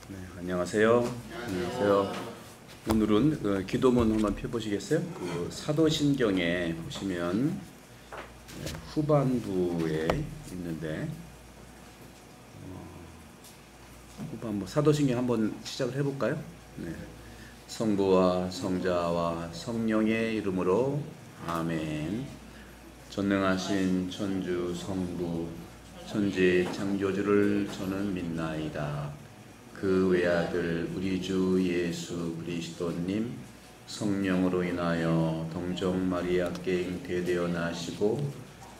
네, 안녕하세요. 안녕하세요. 오늘은 기도문 한번 펴보시겠어요? 사도신경에 보시면 후반부에 있는데 후반부 사도신경 한번 시작을 해볼까요? 네. 성부와 성자와 성령의 이름으로 아멘. 전능하신 천주 성부 천지 창조주를 저는 믿나이다. 그 외아들 우리 주 예수 그리스도님 성령으로 인하여 동정 마리아께 잉태되어 나시고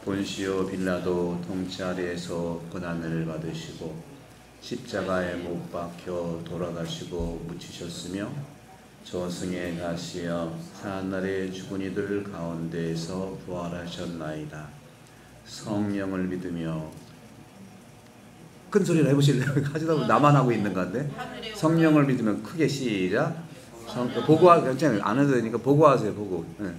본시오 빌라도 통치 아래에서 고난을 받으시고 십자가에 못 박혀 돌아가시고 묻히셨으며 저승에 가시어 사한날에 죽은 이들 가운데에서 부활하셨나이다. 성령을 믿으며 큰 소리로 해보실래요? 하시다 보면 나만 하고 있는 건데. 성령을 믿으면 크게 시작. 보고하세요. 안 해도 되니까 보고하세요. 보고. 네.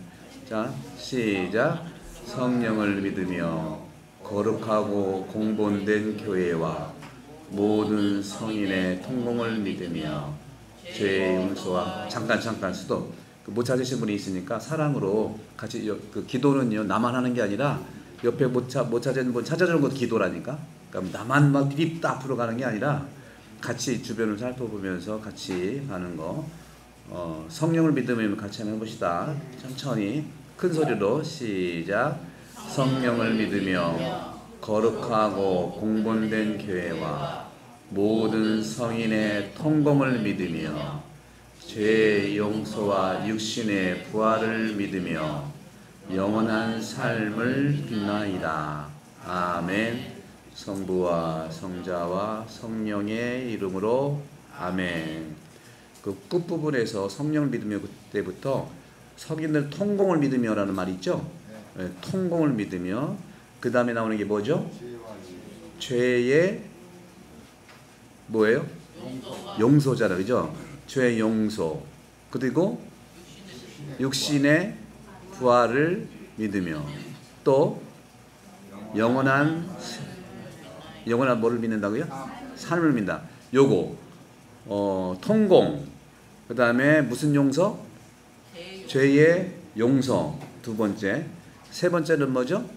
자, 시작. 성령을 믿으며 거룩하고 공본된 교회와 모든 성인의 통공을 믿으며 죄의 용서와 잠깐 수도 못 찾으신 분이 있으니까 사랑으로 같이 기도는요 나만 하는 게 아니라 옆에 못 찾은 분 찾아주는 것도 기도라니까. 그러니까 나만 막 드립다 앞으로 가는 게 아니라 같이 주변을 살펴보면서 같이 가는 거. 성령을 믿으면 같이 한번 해봅시다. 천천히 큰 소리로 시작. 성령을 믿으며 거룩하고 공본된 교회와 모든 성인의 통공을 믿으며 죄의 용서와 육신의 부활을 믿으며 영원한 삶을 빛나이다. 아멘. 성부와 성자와 성령의 이름으로 아멘. 그 끝부분에서 성령을 믿으며 그때부터 성인들 통공을 믿으며라는 말이 있죠. 네, 통공을 믿으며 그 다음에 나오는 게 뭐죠? 죄의 뭐예요? 용서잖아요, 그죠? 죄의 용서. 그리고 육신의 부활을 믿으며 또 영원한 뭐를 믿는다고요? 삶을 믿는다. 요거 통공. 그 다음에 무슨 용서? 죄의 용서. 두 번째. 세 번째는 뭐죠?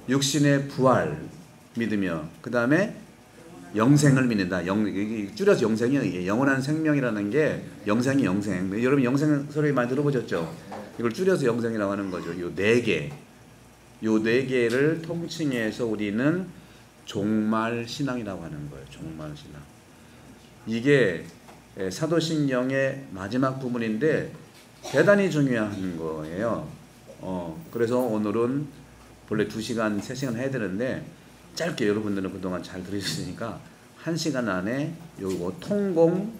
육신의 부활 믿으며 그 다음에 영생을 믿는다. 줄여서 영생이에요. 영원한 생명이라는 게 영생이 영생. 여러분 영생 소리 많이 들어보셨죠? 이걸 줄여서 영생이라고 하는 거죠. 요 네 개를 통칭해서 우리는 종말 신앙이라고 하는 거예요. 종말 신앙. 이게 사도신경의 마지막 부분인데 대단히 중요한 거예요. 그래서 오늘은 원래 2시간, 3시간 해야 되는데 짧게 여러분들은 그동안 잘 들으셨으니까 1시간 안에 요거 통공,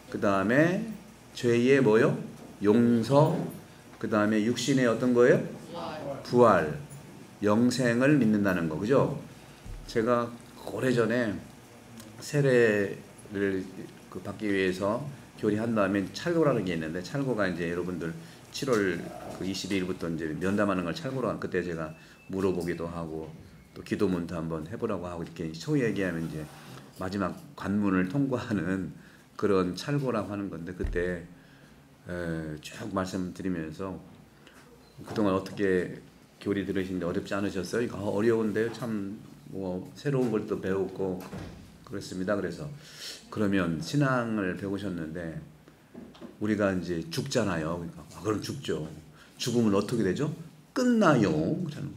그 다음에 죄의 뭐요? 용서, 그 다음에 육신의 어떤 거예요? 부활, 영생을 믿는다는 거, 그죠? 제가 오래전에 세례를 받기 위해서 교리한 다음에 찰고라는 게 있는데 찰고가 이제 여러분들 7월 22일부터 이제 면담하는 걸 찰고로 그때 제가 물어보기도 하고 또 기도문도 한번 해보라고 하고 이렇게 소위 얘기하면 이제 마지막 관문을 통과하는 그런 찰고라고 하는 건데 그때 쭉 말씀드리면서 그동안 어떻게 교리 들으시는데 어렵지 않으셨어요? 어려운데요. 참 뭐 새로운 걸 또 배웠고 그렇습니다. 그래서 그러면 신앙을 배우셨는데 우리가 이제 죽잖아요. 그러니까 그럼 죽죠. 죽으면 어떻게 되죠? 끝나요. 그러는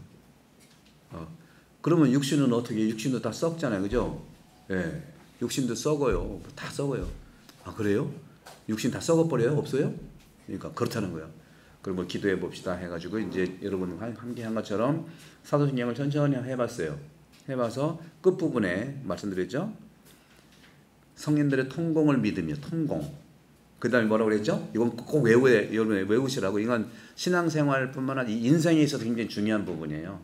거예요. 그러면 육신은 어떻게? 육신도 다 썩잖아요, 그죠? 예, 육신도 썩어요. 다 썩어요. 아 그래요? 육신 다 썩어버려요? 없어요? 그러니까 그렇다는 거예요. 그럼 기도해 봅시다 해가지고 이제 여러분 함께 한 것처럼 사도신경을 천천히 해봤어요. 해봐서 끝 부분에 말씀드렸죠. 성인들의 통공을 믿으며 통공. 그 다음에 뭐라고 그랬죠? 이건 꼭 여러분 외우시라고. 이건 신앙생활뿐만 아니라 인생에 있어서 굉장히 중요한 부분이에요.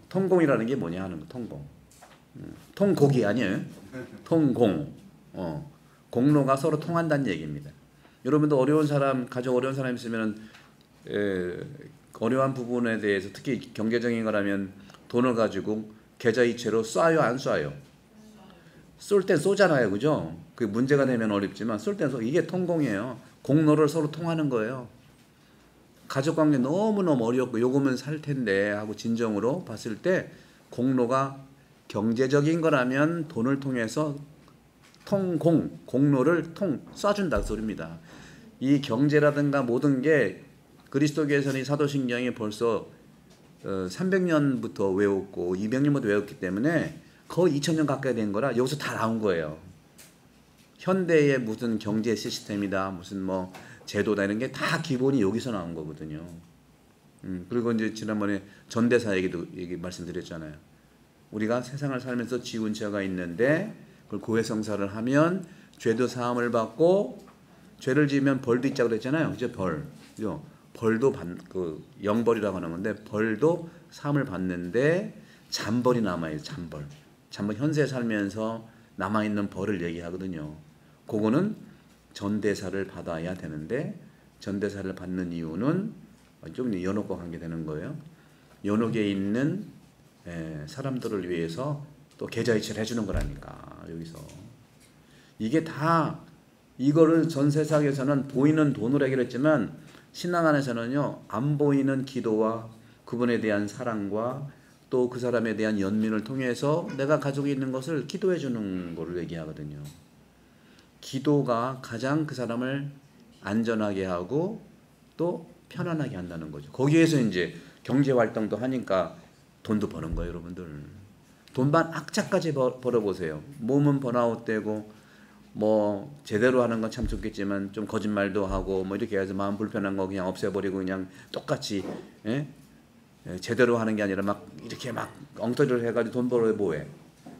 통공이라는 게 뭐냐 하는 거. 통공. 통곡이 아니에요. 통공. 공로가 서로 통한다는 얘기입니다. 여러분도 어려운 사람, 가족 어려운 사람 있으면 어려운 부분에 대해서 특히 경제적인 거라면 돈을 가지고 계좌이체로 쏴요, 안 쏴요? 쏠 땐 쏘잖아요, 그죠? 그 문제가 되면 어렵지만 쏠 땐 이게 통공이에요. 공로를 서로 통하는 거예요. 가족관계 너무너무 어렵고 요거면 살 텐데 하고 진정으로 봤을 때 공로가 경제적인 거라면 돈을 통해서 공로를 쏴준다 그 소리입니다. 이 경제라든가 모든 게 그리스도교에서는 이 사도신경이 벌써 300년부터 외웠고 200년부터 외웠기 때문에 거의 2000년 가까이 된 거라 여기서 다 나온 거예요. 현대의 무슨 경제 시스템이다 무슨 뭐 제도다 이런 게 다 기본이 여기서 나온 거거든요. 그리고 이제 지난번에 전대사 얘기 말씀드렸잖아요. 우리가 세상을 살면서 지은 죄가 있는데 그걸 고해성사를 하면 죄도 사함을 받고 죄를 지으면 벌도 있자고 그랬잖아요. 그죠? 그죠? 벌도 그 영벌이라고 하는 건데 벌도 사함을 받는데 잔벌이 남아요. 잔벌 현세에 살면서 남아있는 벌을 얘기하거든요. 그거는 전대사를 받아야 되는데 전대사를 받는 이유는 좀 연옥과 관계되는 거예요. 연옥에 있는 사람들을 위해서 또 계좌이체를 해주는 거라니까. 여기서 이게 다 이거를 전 세상에서는 보이는 돈으로 해결했지만 신앙 안에서는요 안 보이는 기도와 그분에 대한 사랑과 또 그 사람에 대한 연민을 통해서 내가 가지고 있는 것을 기도해 주는 거를 얘기하거든요. 기도가 가장 그 사람을 안전하게 하고 또 편안하게 한다는 거죠. 거기에서 이제 경제 활동도 하니까 돈도 버는 거예요, 여러분들. 돈반 악착까지 벌어보세요. 몸은 번아웃되고 뭐 제대로 하는 건 참 좋겠지만 좀 거짓말도 하고 뭐 이렇게 해서 마음 불편한 거 그냥 없애버리고 그냥 똑같이 제대로 하는 게 아니라 막 이렇게 막 엉터리를 해가지고 돈 벌어 뭐해?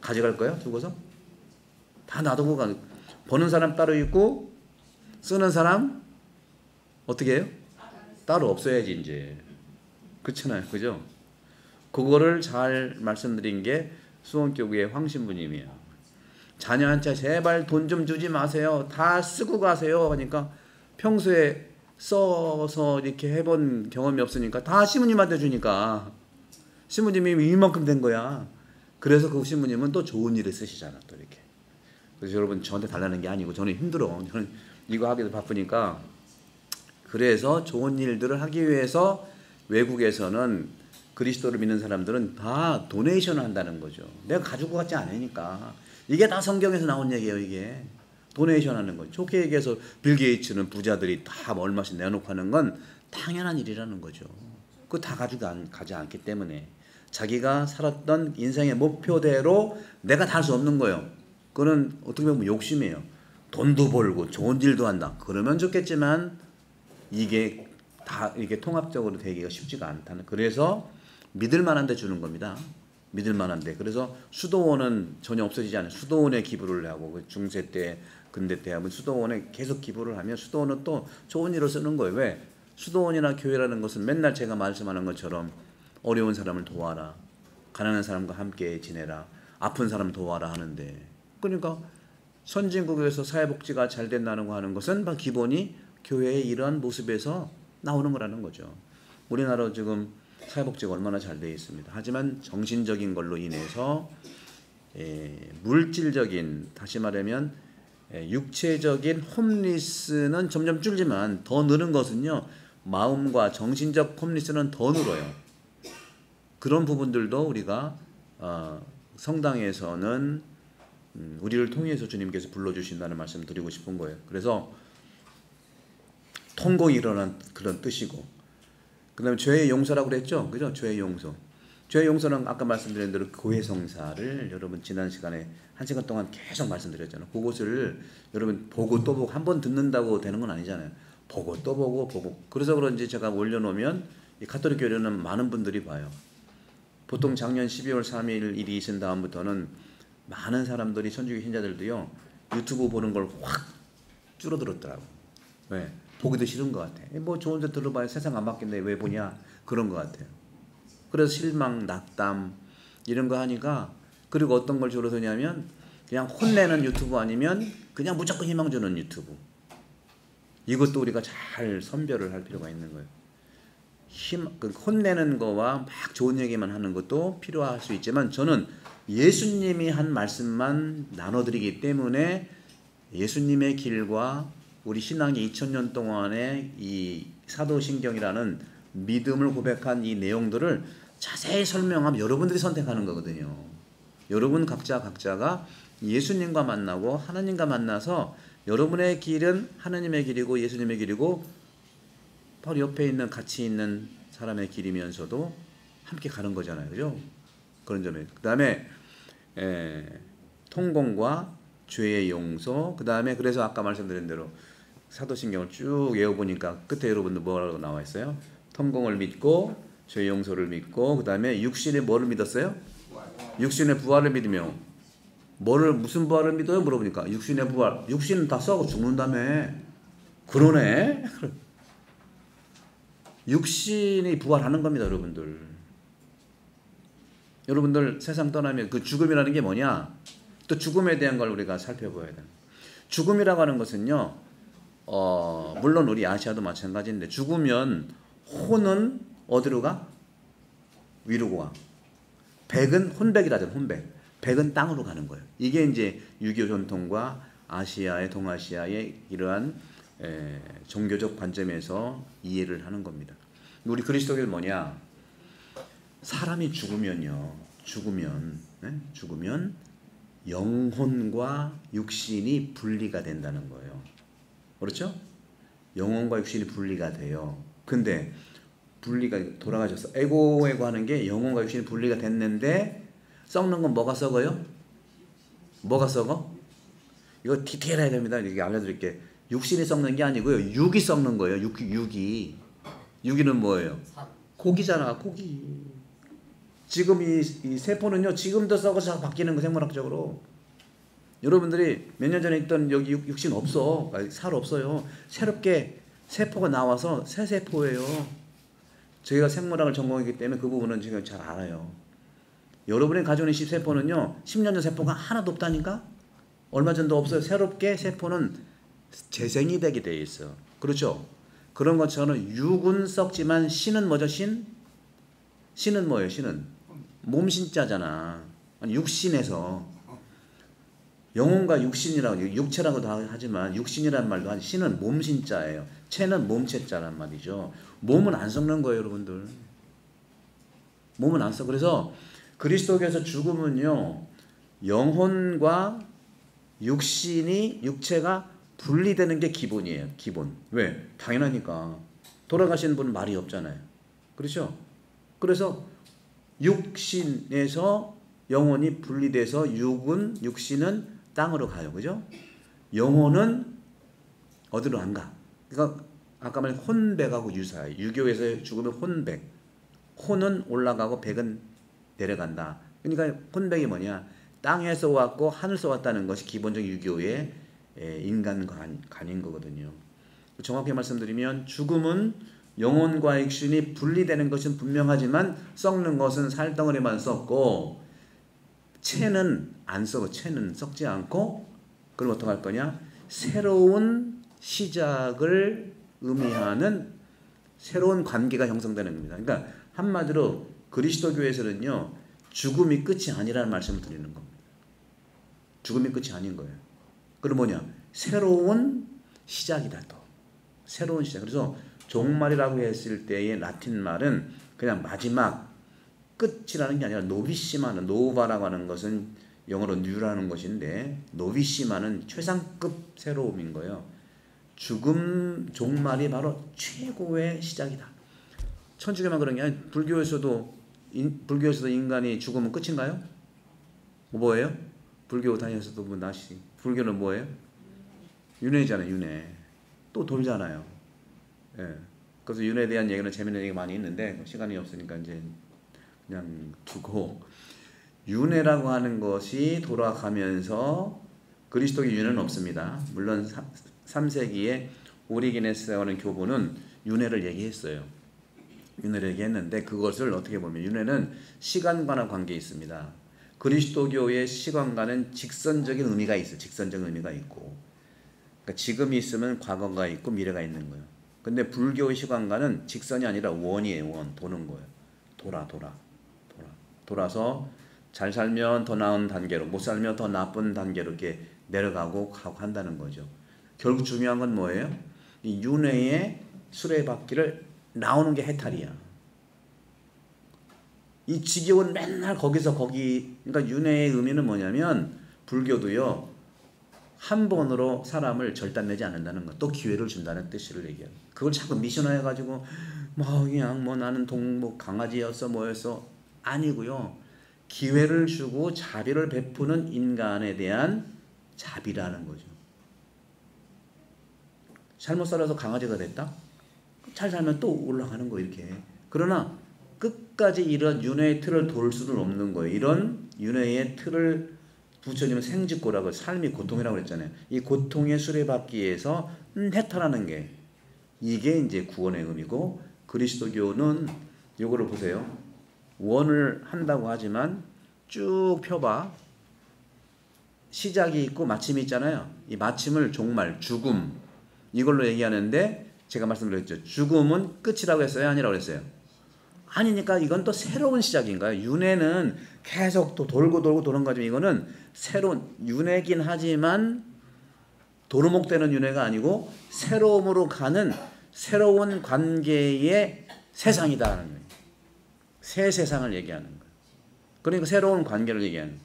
가져갈 거야? 두고서? 다 놔두고 가. 버는 사람 따로 있고 쓰는 사람 어떻게 해요? 따로 없어야지 이제. 그렇잖아요, 그죠? 그거를 잘 말씀드린 게 수원교구의 황신부님이에요. 자녀한테 제발 돈 좀 주지 마세요. 다 쓰고 가세요. 하니까 평소에 써서 이렇게 해본 경험이 없으니까 다 시부님한테 주니까 시부님이 이만큼 된 거야. 그래서 그 시부님은 또 좋은 일에 쓰시잖아, 또 이렇게. 그래서 여러분 저한테 달라는 게 아니고 저는 힘들어. 저는 이거 하기도 바쁘니까. 그래서 좋은 일들을 하기 위해서 외국에서는 그리스도를 믿는 사람들은 다 도네이션을 한다는 거죠. 내가 가지고 갔지 않으니까. 이게 다 성경에서 나온 얘기예요, 이게. 도네이션 하는 거죠. 좋게 얘기해서 빌 게이츠는 부자들이 다 얼마씩 내놓고 하는 건 당연한 일이라는 거죠. 그거 다 가지고 가지 않기 때문에 자기가 살았던 인생의 목표대로 내가 다 할 수 없는 거예요. 그거는 어떻게 보면 욕심이에요. 돈도 벌고 좋은 일도 한다. 그러면 좋겠지만 이게 다 이렇게 통합적으로 되기가 쉽지가 않다는. 그래서 믿을 만한 데 주는 겁니다. 믿을 만한 데. 그래서 수도원은 전혀 없어지지 않아요. 수도원에 기부를 하고 중세 때 근대 때 하면 수도원에 계속 기부를 하면 수도원은 또 좋은 일을 쓰는 거예요. 왜? 수도원이나 교회라는 것은 맨날 제가 말씀하는 것처럼 어려운 사람을 도와라. 가난한 사람과 함께 지내라. 아픈 사람 도와라 하는데. 그러니까 선진국에서 사회복지가 잘 된다는 거 하는 것은 기본이 교회의 이러한 모습에서 나오는 거라는 거죠. 우리나라 지금 사회복지가 얼마나 잘 되어 있습니다. 하지만 정신적인 걸로 인해서 물질적인, 다시 말하면 육체적인 홈리스는 점점 줄지만 더 느는 것은요, 마음과 정신적 홈리스는 더 늘어요. 그런 부분들도 우리가 성당에서는 우리를 통해서 주님께서 불러주신다는 말씀을 드리고 싶은 거예요. 그래서 통곡이 일어난 그런 뜻이고, 그 다음에 죄의 용서라고 그랬죠? 그죠? 죄의 용서. 죄의 용서는 아까 말씀드린 대로 고해성사를 여러분 지난 시간에 1시간 동안 계속 말씀드렸잖아요. 그것을 여러분 보고 또 보고 한 번 듣는다고 되는 건 아니잖아요. 보고 또 보고. 그래서 그런지 제가 올려놓으면 이 가톨릭 교회는 많은 분들이 봐요. 보통 작년 12월 3일 일이 있은 다음부터는 많은 사람들이 천주교 신자들도요, 유튜브 보는 걸 확 줄어들었더라고. 왜? 보기도 싫은 것 같아. 뭐 좋은 데 들어봐야 세상 안 바뀐데 왜 보냐? 그런 것 같아요. 그래서 실망, 낙담 이런 거 하니까, 그리고 어떤 걸 줄어드냐면 그냥 혼내는 유튜브 아니면 그냥 무조건 희망 주는 유튜브. 이것도 우리가 잘 선별을 할 필요가 있는 거예요. 혼내는 거와 막 좋은 얘기만 하는 것도 필요할 수 있지만 저는 예수님이 한 말씀만 나눠드리기 때문에 예수님의 길과 우리 신앙의 2000년 동안의 이 사도신경이라는 믿음을 고백한 이 내용들을 자세히 설명하면 여러분들이 선택하는 거거든요. 여러분 각자가 예수님과 만나고 하나님과 만나서 여러분의 길은 하나님의 길이고 예수님의 길이고 바로 옆에 있는 같이 있는 사람의 길이면서도 함께 가는 거잖아요. 그죠? 그런 점에 그 다음에 통공과 죄의 용서 그 다음에 그래서 아까 말씀드린 대로 사도신경을 쭉 외워보니까 끝에 여러분들 뭐라고 나와 있어요? 통공을 믿고 죄의 용서를 믿고 그 다음에 육신의 뭐를 믿었어요? 육신의 부활을 믿으며 무슨 부활을 믿어요? 물어보니까 육신의 부활. 육신은 다 썩어 죽는다며. 그러네. 육신이 부활하는 겁니다, 여러분들. 여러분들 세상 떠나면 그 죽음이라는 게 뭐냐? 또 죽음에 대한 걸 우리가 살펴봐야 돼요. 죽음이라고 하는 것은요, 물론 우리 아시아도 마찬가지인데 죽으면 혼은 어디로 가? 위로 가. 백은 혼백이라잖아, 혼백. 백은 땅으로 가는 거예요. 이게 이제 유교 전통과 아시아의 동아시아의 이러한 종교적 관점에서 이해를 하는 겁니다. 우리 그리스도교는 뭐냐? 사람이 죽으면 영혼과 육신이 분리가 된다는 거예요. 그렇죠? 영혼과 육신이 분리가 돼요. 근데 분리가 돌아가셨어. 에고 하는 게 영혼과 육신이 분리가 됐는데 썩는 건 뭐가 썩어요? 뭐가 썩어? 이거 디테일해야 됩니다. 이게 알려드릴게. 육신이 썩는 게 아니고요. 육이 썩는 거예요. 육이. 육이는 뭐예요? 고기잖아. 고기. 지금 이 세포는요. 지금도 썩어서 바뀌는 거 생물학적으로. 여러분들이 몇 년 전에 있던 여기 육신 없어. 살 없어요. 새롭게 세포가 나와서 새 세포예요. 저희가 생물학을 전공했기 때문에 그 부분은 지금 잘 알아요. 여러분이 가지고 있는 세포는요. 10년 전 세포가 하나도 없다니까? 얼마 전도 없어요. 새롭게 세포는 재생이 되게 돼 있어. 그렇죠? 그런 것처럼 육은 썩지만 신은 뭐죠? 신은 뭐예요? 신은 몸신자잖아. 아니, 육신에서 영혼과 육신이라고 육체라고도 하지만 육신이라는 말도 하지 신은 몸신자예요. 체는 몸체자란 말이죠. 몸은 안 썩는 거예요, 여러분들. 몸은 안 썩어. 그래서 그리스도께서 죽음은요, 영혼과 육체가 분리되는 게 기본이에요. 기본. 왜? 당연하니까. 돌아가신 분은 말이 없잖아요. 그렇죠? 그래서 육신에서 영혼이 분리돼서 육신은 땅으로 가요. 그죠? 영혼은 어디로 안 가. 그러니까 아까 말한 혼백하고 유사해요. 유교에서 죽으면 혼백. 혼은 올라가고 백은 내려간다. 그러니까 혼백이 뭐냐? 땅에서 왔고 하늘에서 왔다는 것이 기본적 유교의 인간관인 거거든요. 정확히 말씀드리면 죽음은 영혼과 육신이 분리되는 것은 분명하지만 썩는 것은 살덩어리만 썩고 체는 안 썩어. 체는 썩지 않고 그럼 어떻게 할 거냐? 새로운 시작을 의미하는 새로운 관계가 형성되는 겁니다. 그러니까 한마디로 그리스도교에서는요. 죽음이 끝이 아니라는 말씀을 드리는 겁니다. 죽음이 끝이 아닌 거예요. 그럼 뭐냐? 새로운 시작이다 또. 새로운 시작. 그래서 종말이라고 했을 때의 라틴 말은 그냥 마지막 끝이라는 게 아니라 노비시마는 노바라고 하는 것은 영어로 뉴라는 것인데 노비시마는 최상급 새로움인 거예요. 죽음 종말이 바로 최고의 시작이다. 천주교만 그런 게 아니라 불교에서도 인간이 죽으면 끝인가요? 뭐예요? 불교 다니셔서도 뭐 나시. 불교는 뭐예요? 윤회잖아요. 윤회. 또 돌잖아요. 예. 그래서 윤회에 대한 얘기는 재밌는 얘기가 많이 있는데 시간이 없으니까 이제 그냥 두고 윤회라고 하는 것이 돌아가면서 그리스도의 윤회는 없습니다. 물론 3세기에 오리게네스라고 하는 교부는 윤회를 얘기했어요. 윤회를 얘기했는데 그것을 어떻게 보면 윤회는 시간과는 관계가 있습니다. 그리스도교의 시간과는 직선적인 의미가 있어요. 직선적인 의미가 있고 그러니까 지금이 있으면 과거가 있고 미래가 있는 거예요. 근데 불교의 시간과는 직선이 아니라 원이에요. 원. 도는 거예요. 돌아서 잘 살면 더 나은 단계로, 못 살면 더 나쁜 단계로 이렇게 내려가고 하고 한다는 거죠. 결국 중요한 건 뭐예요? 이 윤회의 수레바퀴를 나오는 게 해탈이야. 이 지겨운 맨날 거기서 거기. 그러니까 윤회의 의미는 뭐냐면 불교도요, 한 번으로 사람을 절단내지 않는다는 것, 또 기회를 준다는 뜻을 얘기해요. 그걸 자꾸 미션화해가지고 그냥 나는 강아지였어 뭐였어 아니고요. 기회를 주고 자비를 베푸는 인간에 대한 자비라는 거죠. 잘못 살아서 강아지가 됐다? 잘 살면 또 올라가는 거 이렇게. 그러나 끝까지 이런 윤회의 틀을 돌 수는 없는 거예요. 이런 윤회의 틀을 부처님은 생직고라고, 삶이 고통이라고 그랬잖아요. 이 고통의 수레바퀴에서 해탈하는 게, 이게 이제 구원의 의미고, 그리스도교는 요거를 보세요. 원을 한다고 하지만 쭉 펴봐. 시작이 있고 마침이 있잖아요. 이 마침을 종말, 죽음, 이걸로 얘기하는데, 제가 말씀드렸죠. 죽음은 끝이라고 했어요? 아니라고 했어요? 아니니까 이건 또 새로운 시작인 거예요. 윤회는 계속 또 돌고 도는 거죠. 이거는 새로운 윤회긴 하지만 도루묵되는 윤회가 아니고 새로움으로 가는 새로운 관계의 세상이다라는 거예요. 새 세상을 얘기하는 거예요. 그러니까 새로운 관계를 얘기하는 거예요.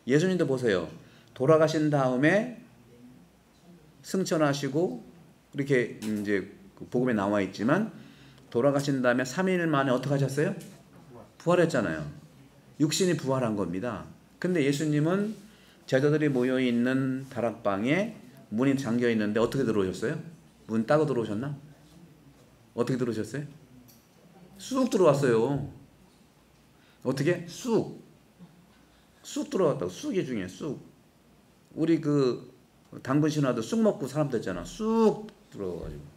예수님도 보세요. 돌아가신 다음에 승천하시고 이렇게 이제 복음에 나와 있지만, 돌아가신 다음에 3일 만에 어떻게 하셨어요? 부활했잖아요. 육신이 부활한 겁니다. 근데 예수님은 제자들이 모여있는 다락방에 문이 잠겨 있는데 어떻게 들어오셨어요? 문 따고 들어오셨나? 어떻게 들어오셨어요? 쑥 들어왔어요. 어떻게? 쑥 들어왔다고. 쑥이 중요해. 쑥. 우리 당근 신화도 쑥 먹고 사람 됐잖아. 쑥 들어가가지고.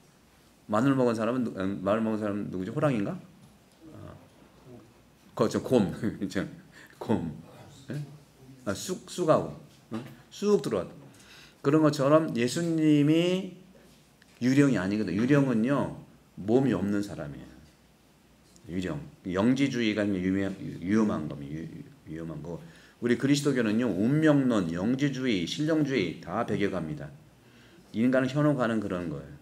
마늘 먹은 사람은 누구지? 호랑이인가? 그렇죠. 곰. 곰. 네? 쑥하고. 쑥 들어왔다. 그런 것처럼 예수님이 유령이 아니거든. 유령은요, 몸이 없는 사람이에요. 유령. 영지주의가 위험한 겁니다. 위험한 거. 우리 그리스도교는요, 운명론, 영지주의, 신령주의 다 배격합니다. 인간을 현혹하는 그런 거예요.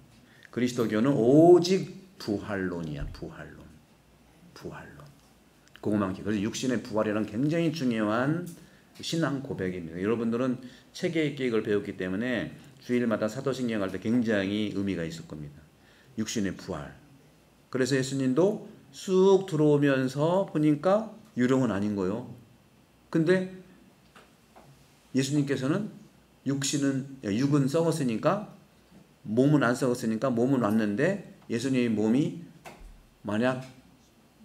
그리스도교는 오직 부활론이야. 부활론. 그것만. 그래서 육신의 부활이란 굉장히 중요한 신앙 고백입니다. 여러분들은 체계있게 이걸 배웠기 때문에 주일마다 사도신경 할 때 굉장히 의미가 있을 겁니다. 육신의 부활. 그래서 예수님도 쑥 들어오면서 보니까 유령은 아닌 거예요. 근데 예수님께서는 육은 썩었으니까, 몸은 안 썩었으니까 몸은 왔는데, 예수님의 몸이 만약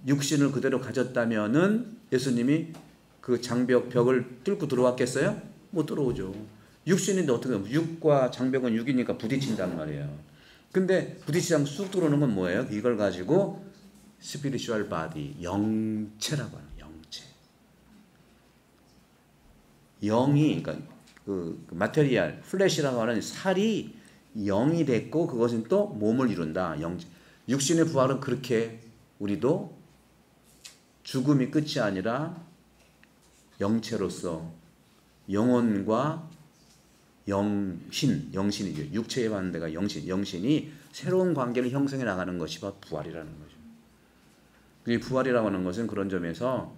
육신을 그대로 가졌다면은 예수님이 그 장벽, 벽을 뚫고 들어왔겠어요? 못 들어오죠. 육신인데 어떻게, 육과 장벽은 육이니까 부딪힌단 말이에요. 근데 부딪히면 쑥 들어오는 건 뭐예요? 이걸 가지고 spiritual body, 영체라고 하는, 영체. 영이, 그러니까 그 마테리얼, 플래시라고 하는 살이 영이 됐고, 그것은 또 몸을 이룬다. 육신의 부활은 그렇게 우리도 죽음이 끝이 아니라 영체로서 영혼과 영신이죠. 육체에 받는 데가 영신이 새로운 관계를 형성해 나가는 것이 바로 부활이라는 거죠. 이 부활이라고 하는 것은 그런 점에서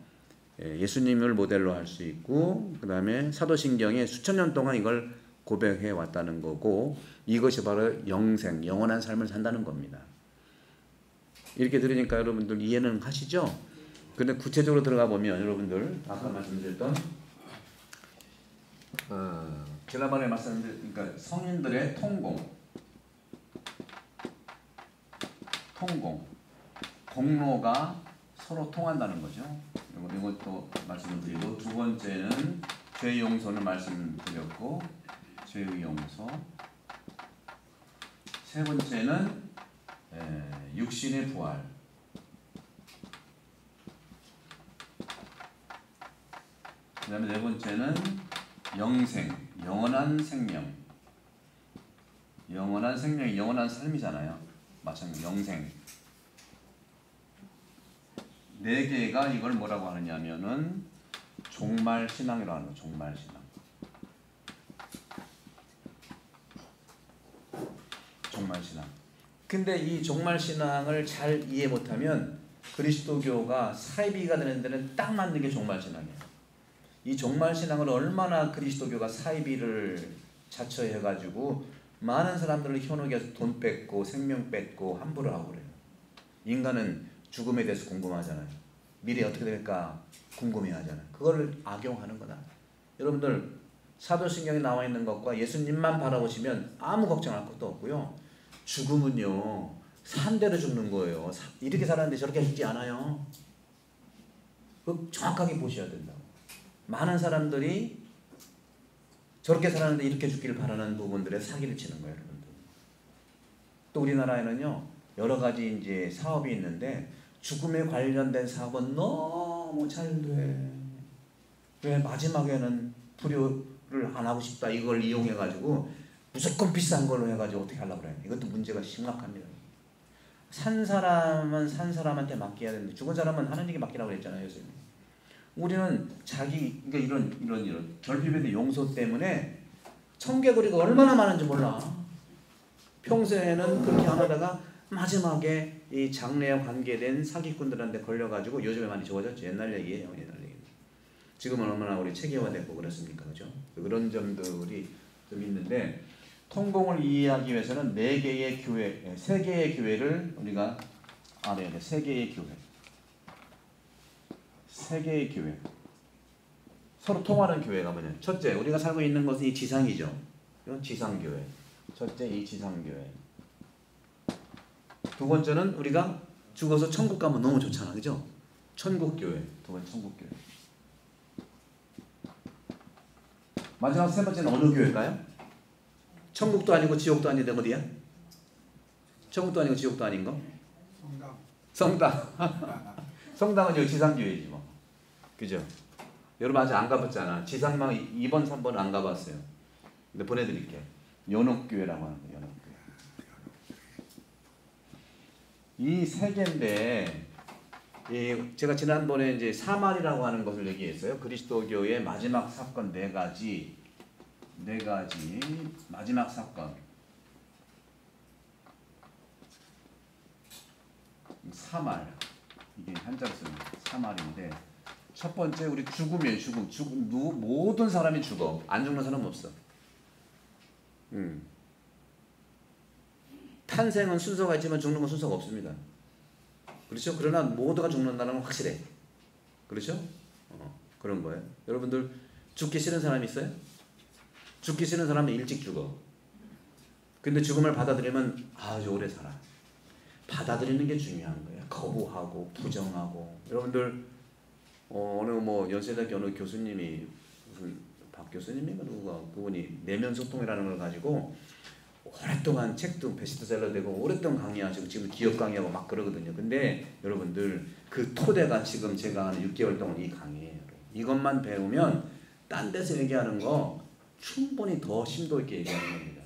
예수님을 모델로 할 수 있고, 그 다음에 사도신경에 수천 년 동안 이걸 고백해 왔다는 거고, 이것이 바로 영원한 삶을 산다는 겁니다. 이렇게 들으니까 여러분들 이해는 하시죠? 근데 구체적으로 들어가 보면 여러분들 아까 말씀드렸던 지난번에 말씀드린, 그러니까 성인들의 통로가 서로 통한다는 거죠. 이것도 말씀드리고, 두 번째는 죄 용서는 말씀드렸고, 죄의 용서. 세 번째는 육신의 부활. 그 다음에 네 번째는 영생, 영원한 생명. 영원한 생명이 영원한 삶이잖아요. 마찬가지 영생. 네 개가 이걸 뭐라고 하느냐면은 종말 신앙이라고 하는 거. 종말 신앙. 종말 신앙. 근데 이 종말 신앙을 잘 이해 못하면 그리스도교가 사이비가 되는 데는 딱 맞는 게 종말 신앙이에요. 이 종말 신앙을 얼마나 그리스도교가 사이비를 자처해가지고 많은 사람들을 현혹해서 돈 뺏고 생명 뺏고 함부로 하고 그래요. 인간은 죽음에 대해서 궁금하잖아요. 미래 어떻게 될까 궁금해하잖아요. 그거를 악용하는 거다. 여러분들 사도신경에 나와 있는 것과 예수님만 바라보시면 아무 걱정할 것도 없고요. 죽음은요 산대로 죽는 거예요. 이렇게 살았는데 저렇게 죽지 않아요. 그거 정확하게 보셔야 된다고. 많은 사람들이 저렇게 살았는데 이렇게 죽기를 바라는 부분들에 사기를 치는 거예요, 여러분들. 또 우리나라에는요 여러 가지 이제 사업이 있는데 죽음에 관련된 사업은 너무 잘 돼. 왜 마지막에는 불효를 안 하고 싶다 이걸 이용해 가지고 무조건 비싼 걸로 해가지고 어떻게 하려고 그래요. 이것도 문제가 심각합니다. 산 사람은 산 사람한테 맡겨야 되는데 죽은 사람은 하나님께 맡기라고 그랬잖아요, 예수님. 우리는 자기 그러니까 이런 결핍에 용서 때문에 청개구리가 얼마나 많은지 몰라. 평소에는 그렇게 안 하다가 마지막에 이 장래와 관계된 사기꾼들한테 걸려가지고 요즘에 많이 좋아졌죠. 옛날 얘기예요, 옛날 얘기. 지금은 얼마나 우리 체계화됐고 그렇습니까, 그죠? 그런 점들이 좀 있는데. 통공을 이해하기 위해서는 네 개의 교회, 세 개의 교회를 우리가 알아야 돼. 세 개의 교회. 세 개의 교회. 서로 통하는 교회가 뭐냐? 첫째, 우리가 살고 있는 것은 이 지상이죠. 이건 지상교회. 첫째, 이 지상교회. 두 번째는 우리가 죽어서 천국 가면 너무 좋잖아, 그죠? 천국교회. 두 번째, 천국교회. 마지막 세 번째는 어느 교회일까요? 천국도 아니고 지옥도 아닌데 어디야? 천국도 아니고 지옥도 아닌 거? 성당. 성당은 여기 지상교회지 뭐. 그죠? 여러분 아직 안 가봤잖아. 지상망 2번, 3번 안 가봤어요. 근데 보내드릴게요. 연옥교회라고 하는 거예요. 연옥교회. 이 세 개인데 제가 지난번에 이제 사말이라고 하는 것을 얘기했어요. 그리스도교의 마지막 사건 네 가지 마지막 사건. 사말. 이게 한자로 쓰는 사말인데 첫 번째 우리 죽음이에요. 죽음. 모든 사람이 죽어. 안 죽는 사람은 없어. 탄생은 순서가 있지만 죽는 건 순서가 없습니다. 그렇죠? 그러나 모두가 죽는다는 건 확실해. 그렇죠? 그런 거예요. 여러분들 죽기 싫은 사람이 있어요? 죽기 싫은 사람은 일찍 죽어. 근데 죽음을 받아들이면 아주 오래 살아. 받아들이는 게 중요한 거예요. 거부하고 부정하고. 여러분들 어느 뭐 연세대학교 어느 교수님이 무슨 박 교수님인가 누구가 그분이 내면 소통이라는 걸 가지고 오랫동안 책도 베스트셀러 되고 오랫동안 강의하시고 지금 기업 강의하고 막 그러거든요. 근데 여러분들 그 토대가 지금 제가 한 6개월 동안 이 강의예요. 이것만 배우면 딴 데서 얘기하는 거 충분히 더 심도 있게 얘기하는 겁니다.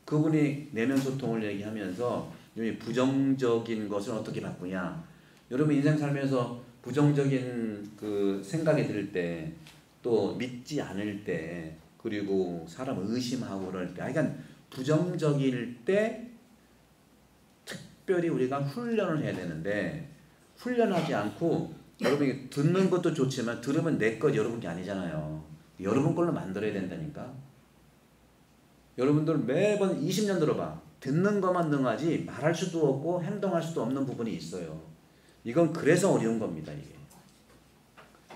그분이 내면 소통을 얘기하면서 여기 부정적인 것을 어떻게 바꾸냐. 여러분 인생 살면서 부정적인 그 생각이 들 때 또 믿지 않을 때 그리고 사람 의심하고 그럴 때 그러니까 부정적일 때 특별히 우리가 훈련을 해야 되는데 훈련하지 않고 여러분이 듣는 것도 좋지만 들으면 내 것 여러분 게 아니잖아요. 여러분 걸로 만들어야 된다니까. 여러분들 매번 20년 들어봐. 듣는 것만 능하지 말할 수도 없고 행동할 수도 없는 부분이 있어요. 이건 그래서 어려운 겁니다. 이게.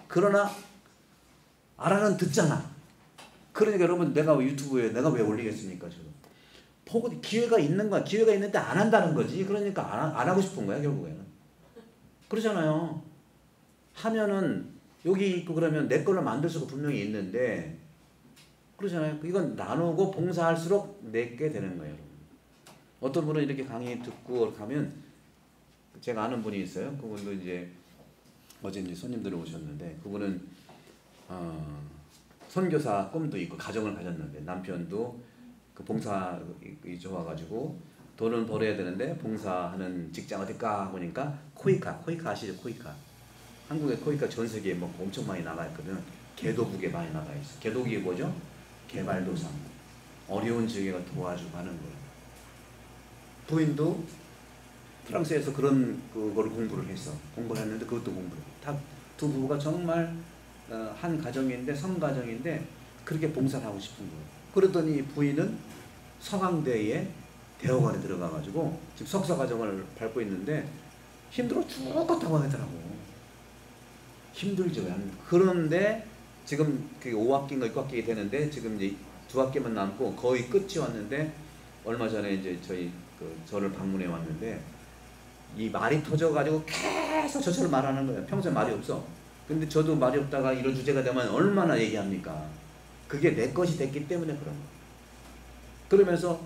그러나 알아는 듣잖아. 그러니까 여러분 내가 유튜브에 내가 왜 올리겠습니까? 지금. 보고 기회가 있는 거야. 기회가 있는데 안 한다는 거지. 그러니까 안 하고 싶은 거야 결국에는. 그러잖아요. 하면은 여기 있고 그러면 내 걸로 만들 수가 분명히 있는데 그러잖아요. 이건 나누고 봉사할수록 내게 되는 거예요. 여러분. 어떤 분은 이렇게 강의 듣고 가면 제가 아는 분이 있어요. 그분도 이제 어제 이제 손님들 오셨는데 그분은 선교사 꿈도 있고 가정을 가졌는데 남편도 그 봉사 좋아가지고 돈은 벌어야 되는데 봉사하는 직장 어딜까 보니까 코이카 아시죠? 코이카. 한국의 코이카 전 세계에 뭐 엄청 많이 나가 있거든. 개도국에 많이 나가 있어. 개도국이 뭐죠? 개발도상. 어려운 지역에 도와주고 하는 거예요. 부인도 프랑스에서 그런 그걸 공부를 했어. 공부를 했는데 그것도 공부를. 다 두 부부가 정말 한 가정인데 성가정인데 그렇게 봉사를 하고 싶은 거예요. 그러더니 부인은 서강대에 대학원에 들어가가지고 지금 석사 과정을 밟고 있는데 힘들어 죽겠다고 하더라고. 힘들죠. 그런데 지금 그게 5학기인가 6학기 되는데 지금 이제 2학기만 남고 거의 끝이 왔는데 얼마 전에 이제 저를 방문해 왔는데 이 말이 터져가지고 계속 저처럼 말하는 거예요. 평소에 말이 없어. 근데 저도 말이 없다가 이런 주제가 되면 얼마나 얘기합니까? 그게 내 것이 됐기 때문에 그런 거예요. 그러면서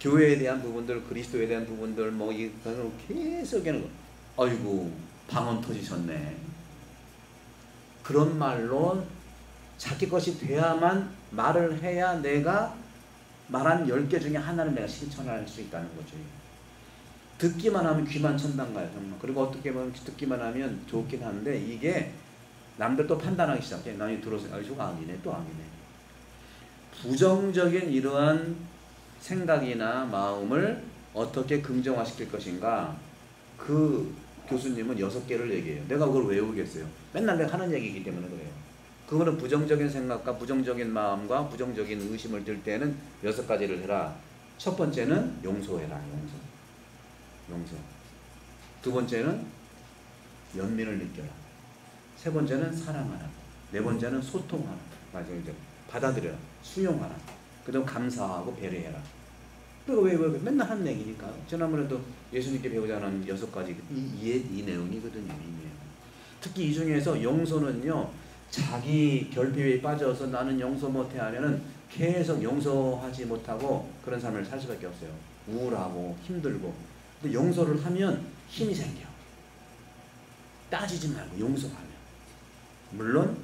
교회에 대한 부분들, 그리스도에 대한 부분들, 뭐 이거 계속 하는 거. 아이고 방언 터지셨네. 그런 말로 자기 것이 돼야만 말을 해야 내가 말한 10개 중에 하나를 내가 실천할 수 있다는 거죠. 듣기만 하면 귀만 천단가요, 정말. 그리고 어떻게 보면 듣기만 하면 좋긴 한데 이게 남들 또 판단하기 시작해. 남이 들어서 저거 아니네, 또 아니네. 부정적인 이러한 생각이나 마음을 어떻게 긍정화시킬 것인가. 그 교수님은 6개를 얘기해요. 내가 그걸 외우겠어요. 맨날 내가 하는 얘기이기 때문에 그래요. 그거는 부정적인 생각과 부정적인 마음과 부정적인 의심을 들 때는 6가지를 해라. 첫 번째는 용서해라. 용서. 두 번째는 연민을 느껴라. 세 번째는 사랑하라. 네 번째는 소통하라. 맞아요. 이제 받아들여라. 수용하라. 그 다음 감사하고 배려해라. 그리고 왜 맨날 하는 얘기니까. 지난번에도 예수님께 배우자는 6가지 이 내용이거든요. 이 내용. 특히 이 중에서 용서는요. 자기 결핍에 빠져서 나는 용서 못해 하면은 계속 용서하지 못하고 그런 삶을 살 수밖에 없어요. 우울하고 힘들고. 근데 용서를 하면 힘이 생겨. 따지지 말고 용서하면. 물론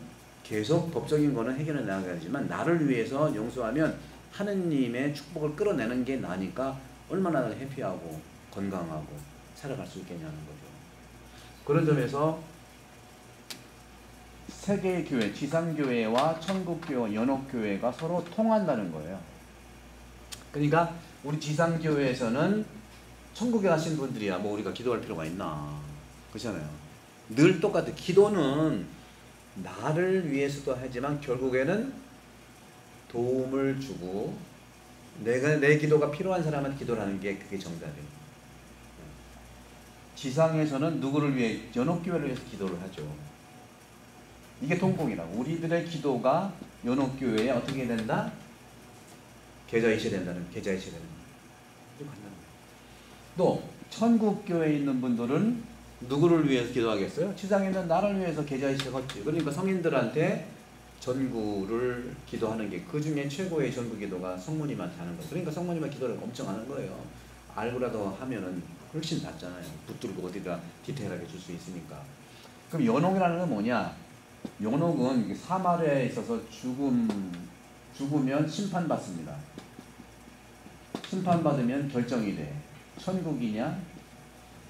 계속 법적인 거는 해결해 나가야 되지만 나를 위해서 용서하면 하느님의 축복을 끌어내는 게 나니까 얼마나 해피하고 건강하고 살아갈 수 있겠냐는 거죠. 그런 점에서 세계의 교회, 지상교회와 천국교회, 연옥교회가 서로 통한다는 거예요. 그러니까 우리 지상교회에서는 천국에 가신 분들이야 뭐 우리가 기도할 필요가 있나. 그렇잖아요. 늘 똑같아. 기도는 나를 위해서도 하지만 결국에는 도움을 주고 내 기도가 필요한 사람한테 기도를 하는 게 그게 정답이에요. 지상에서는 누구를 위해? 연옥교회를 위해서 기도를 하죠. 이게 동공이라고. 우리들의 기도가 연옥교회에 어떻게 된다? 계좌이체 된다는, 계좌이체 되는 거예요. 또 천국교회에 있는 분들은 누구를 위해서 기도하겠어요? 지상에 있는 나를 위해서 계좌이체겠지. 그러니까 성인들한테 전구를 기도하는 게 그 중에 최고의 전구 기도가 성모님한테 하는 거예요. 그러니까 성모님한테 기도를 엄청 하는 거예요. 알고라도 하면은 훨씬 낫잖아요. 붙들고 어디다 디테일하게 줄 수 있으니까. 그럼 연옥이라는 건 뭐냐? 연옥은 사말에 있어서 죽으면 심판받습니다. 심판받으면 결정이 돼. 천국이냐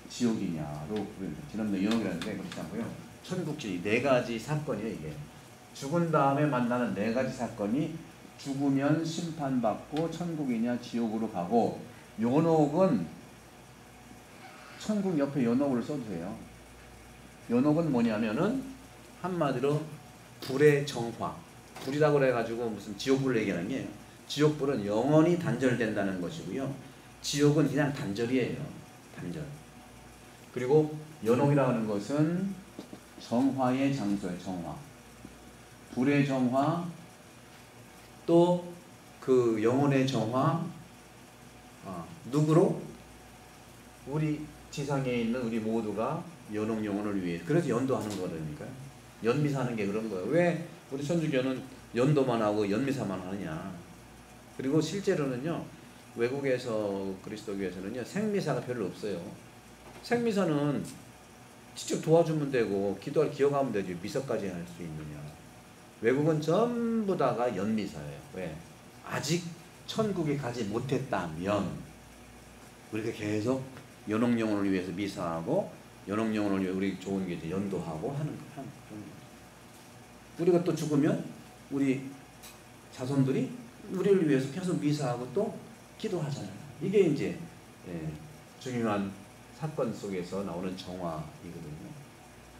지옥이냐로 지난번에 연옥이라는데 그렇지 않고요. 천국지 4가지 사건이에요. 이게 죽은 다음에 만나는 4가지 사건이 죽으면 심판받고 천국이냐 지옥으로 가고, 연옥은 천국 옆에 연옥을 써주세요. 연옥은 뭐냐면은 한마디로 불의 정화. 불이라고 그래가지고 무슨 지옥불 얘기하는 게, 지옥불은 영원히 단절된다는 것이고요. 지옥은 그냥 단절이에요. 단절. 그리고 연옥이라고 하는 것은 정화의 장소예요. 정화. 불의 정화, 또 그 영혼의 정화. 누구로? 우리 지상에 있는 우리 모두가 연옥 영혼을 위해. 그래서 연도하는 거라니까요. 연미사하는 게 그런 거예요. 왜 우리 천주교는 연도만 하고 연미사만 하느냐. 그리고 실제로는요, 외국에서 그리스도교에서는요, 생미사가 별로 없어요. 생미사는 직접 도와주면 되고 기도할 기억하면 되지 미사까지 할 수 있느냐. 외국은 전부 다가 연미사예요. 왜? 아직 천국에 가지 못했다면 우리가 계속 연옥 영혼을 위해서 미사하고 연옥 영혼을 위해 우리 좋은 게 이제 연도하고 하는 그런 거예요. 우리가 또 죽으면 우리 자손들이 우리를 위해서 계속 미사하고 또 기도하잖아요. 이게 이제 중요한 사건 속에서 나오는 정화이거든요.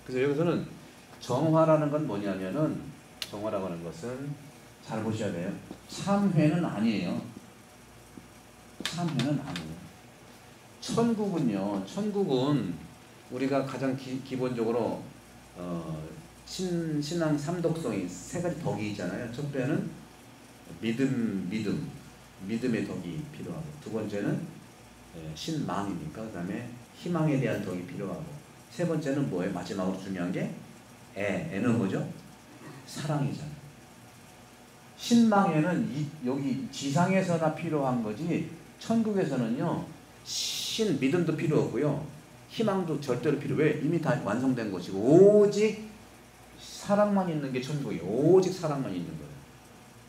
그래서 여기서는 정화라는 건 뭐냐면은, 정화라고 하는 것은 잘 보셔야 돼요. 참회는 아니에요. 참회는 아니에요. 천국은요, 천국은 우리가 가장 기본적으로 신앙 삼독성이 세 가지 덕이 있잖아요. 첫 번째는 믿음의 덕이 필요하고, 두 번째는 신망이니까 그 다음에 희망에 대한 덕이 필요하고, 세 번째는 뭐예요? 마지막으로 중요한 게 애는 뭐죠? 사랑이잖아요. 신망에는 여기 지상에서나 필요한 거지, 천국에서는요 믿음도 필요 없고요, 희망도 절대로 필요. 왜? 이미 다 완성된 것이고 오직 사랑만 있는 게 천국이에요. 오직 사랑만 있는 거예요.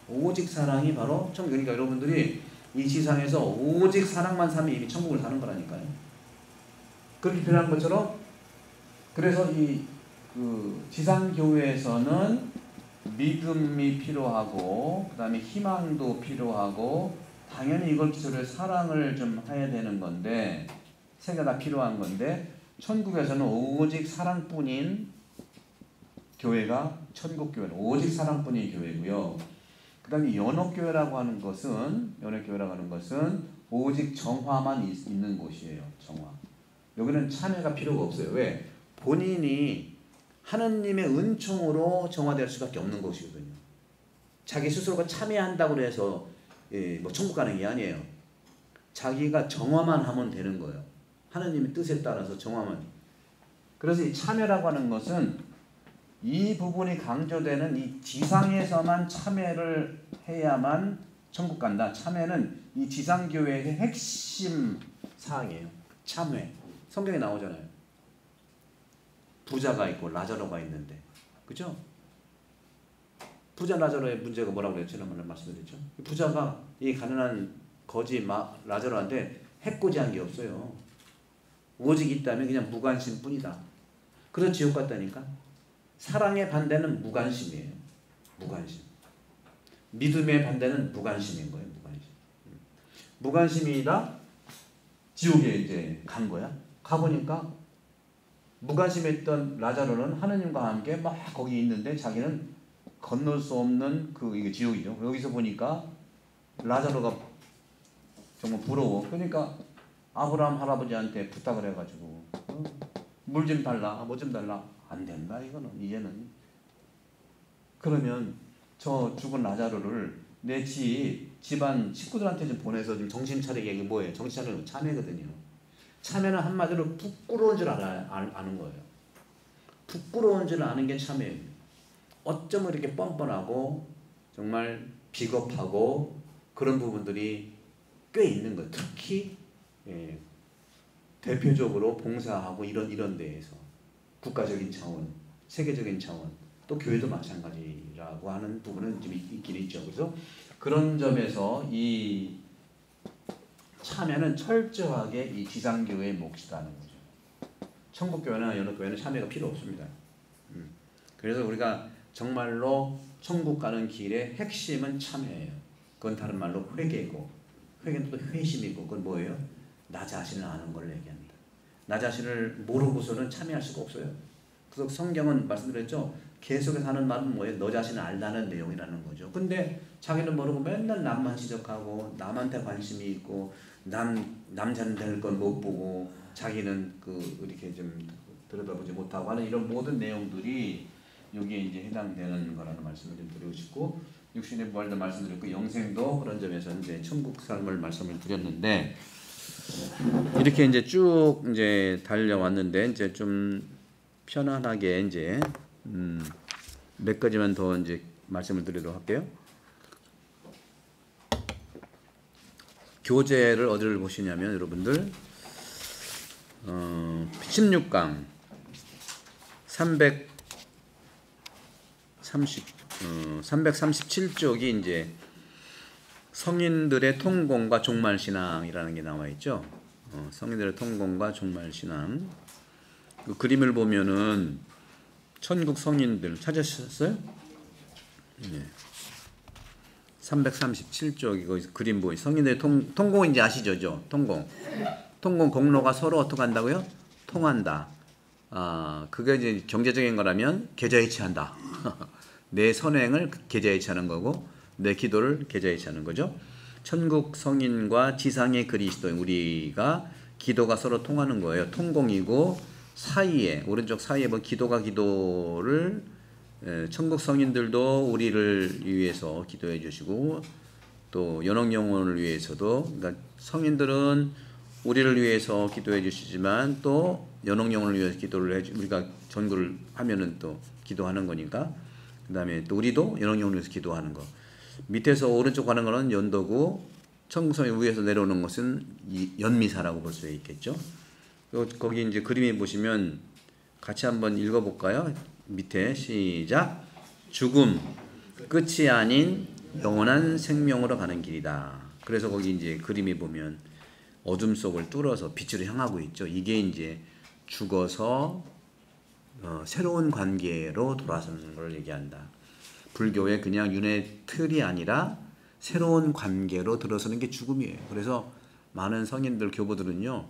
오직 사랑이 바로 천국. 그러니까 여러분들이 이 지상에서 오직 사랑만 사면 이미 천국을 사는 거라니까요. 그렇게 표현한 것처럼, 그래서 그 지상교회에서는 믿음이 필요하고 그 다음에 희망도 필요하고 당연히 이걸 기초로 사랑을 좀 해야 되는 건데, 세 개 다 필요한 건데, 천국에서는 오직 사랑뿐인 교회가 천국교회는 오직 사랑뿐인 교회고요. 그 다음에 연옥교회라고 하는 것은 오직 정화만 있는 곳이에요. 정화. 여기는 참여가 필요가 없어요. 왜? 본인이 하느님의 은총으로 정화될 수밖에 없는 것이거든요. 자기 스스로가 참여한다고 해서 뭐 천국 가는 게 아니에요. 자기가 정화만 하면 되는 거예요. 하느님의 뜻에 따라서 정화만. 그래서 이 참여라고 하는 것은 이 부분이 강조되는 이 지상에서만 참여를 해야만 천국 간다. 참여는 이 지상교회의 핵심 사항이에요. 참회. 성경에 나오잖아요. 부자가 있고 라자로가 있는데, 그죠? 부자 라자로의 문제가 뭐라고 그랬죠? 지난번에 말씀드렸죠. 부자가 이 가난한 거지 라자로한테 해코지한 게 없어요. 오직 있다면 그냥 무관심 뿐이다. 그래서 지옥 갔다니까. 사랑의 반대는 무관심이에요. 무관심. 믿음의 반대는 무관심인 거예요. 무관심이다. 지옥에 이제 간 거야. 가보니까 무관심했던 라자로는 하느님과 함께 막 거기 있는데 자기는 건널 수 없는 이게 지옥이죠. 여기서 보니까 라자로가 정말 부러워. 그러니까 아브라함 할아버지한테 부탁을 해가지고 물 좀 달라, 뭐 좀 달라. 안 된다 이거는 이제는. 그러면 저 죽은 라자로를 내 집안 식구들한테 좀 보내서 좀 정신 차리게. 이게 뭐예요? 정신 차리는 참회거든요. 참회는 한마디로 부끄러운 줄 아는 거예요. 부끄러운 줄 아는 게 참회예요. 어쩌면 이렇게 뻔뻔하고 정말 비겁하고 그런 부분들이 꽤 있는 거예요. 특히 대표적으로 봉사하고 이런 데에서 국가적인 차원, 세계적인 차원, 또 교회도 마찬가지라고 하는 부분은 좀 있긴 있죠. 그래서 그런 점에서 이 참여는 철저하게 이 지상교회의 몫이라는 거죠. 천국교회나 연옥교회는 참여가 필요 없습니다. 그래서 우리가 정말로 천국 가는 길의 핵심은 참여예요. 그건 다른 말로 회개고, 회개는 또 회심이고, 그건 뭐예요? 나 자신을 아는 걸 얘기합니다. 나 자신을 모르고서는 참여할 수가 없어요. 그래서 성경은 말씀드렸죠. 계속해서 하는 말은 뭐예요? 너 자신을 알라는 내용이라는 거죠. 근데 자기는 모르고 맨날 남만 지적하고 남한테 관심이 있고 남자는 될 건 못 보고 자기는 이렇게 좀 들여다보지 못하고 하는 이런 모든 내용들이 여기에 이제 해당되는 거라는 말씀을 좀 드리고 싶고, 육신의 부활도 말씀드렸고 영생도 그런 점에서 이제 천국 삶을 말씀을 드렸는데, 이렇게 이제 쭉 이제 달려왔는데 이제 좀 편안하게 이제 몇 가지만 더 이제 말씀을 드리도록 할게요. 교재를 어디를 보시냐면 여러분들 16강 337쪽이 이제 성인들의 통공과 종말신앙이라는 게 나와 있죠. 성인들의 통공과 종말신앙. 그 그림을 보면은 천국 성인들 찾으셨어요? 네. 337쪽 이거 그림 보이 성인들의 통공인지 아시죠? 통공 공로가 서로 어떻게 한다고요? 통한다. 그게 이제 경제적인 거라면 계좌이체한다. 내 선행을 계좌이체하는 거고 내 기도를 계좌이체하는 거죠. 천국 성인과 지상의 그리스도인 우리가 기도가 서로 통하는 거예요. 통공이고 사이에 오른쪽 사이에 뭐 기도를 천국 성인들도 우리를 위해서 기도해 주시고 또 연옥 영혼을 위해서도 그러니까 성인들은 우리를 위해서 기도해 주시지만 또 연옥 영혼을 위해서 기도를 우리가 전구를 하면은 또 기도하는 거니까 그다음에 또 우리도 연옥 영혼을 위해서 기도하는 거. 밑에서 오른쪽 가는 거는 연도고 천국 성인 위에서 내려오는 것은 연미사라고 볼 수 있겠죠. 거기 이제 그림에 보시면 같이 한번 읽어볼까요? 밑에 시작. 죽음 끝이 아닌 영원한 생명으로 가는 길이다. 그래서 거기 이제 그림에 보면 어둠 속을 뚫어서 빛으로 향하고 있죠. 이게 이제 죽어서 새로운 관계로 돌아서는 걸 얘기한다. 불교의 그냥 윤회 틀이 아니라 새로운 관계로 들어서는 게 죽음이에요. 그래서 많은 성인들 교부들은요,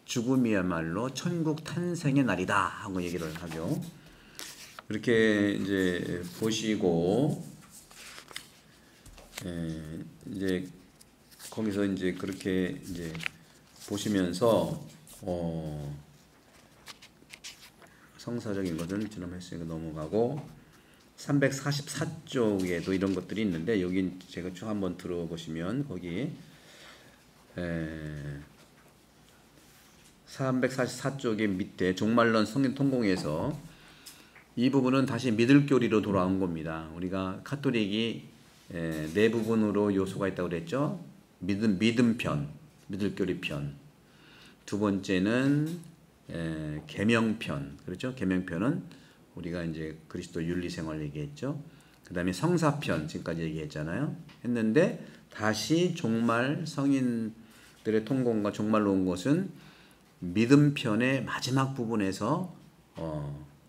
죽음이야말로 천국 탄생의 날이다 하고 얘기를 하죠. 이렇게 이제 보시고 이제 거기서 이제 그렇게 이제 보시면서 성사적인 것은 지난번에 했으니까 넘어가고 344쪽에도 이런 것들이 있는데 여기 제가 쭉 한번 들어보시면 거기 344쪽의 밑에 종말론 성인 통공에서 이 부분은 다시 믿을 교리로 돌아온 겁니다. 우리가 카톨릭이 네 부분으로 요소가 있다고 그랬죠. 믿음 편, 믿을 교리 편. 두 번째는 계명 편. 그렇죠? 계명 편은 우리가 이제 그리스도 윤리 생활 얘기했죠. 그다음에 성사 편 지금까지 얘기했잖아요. 했는데 다시 종말 성인들의 통공과 종말로 온 것은 믿음 편의 마지막 부분에서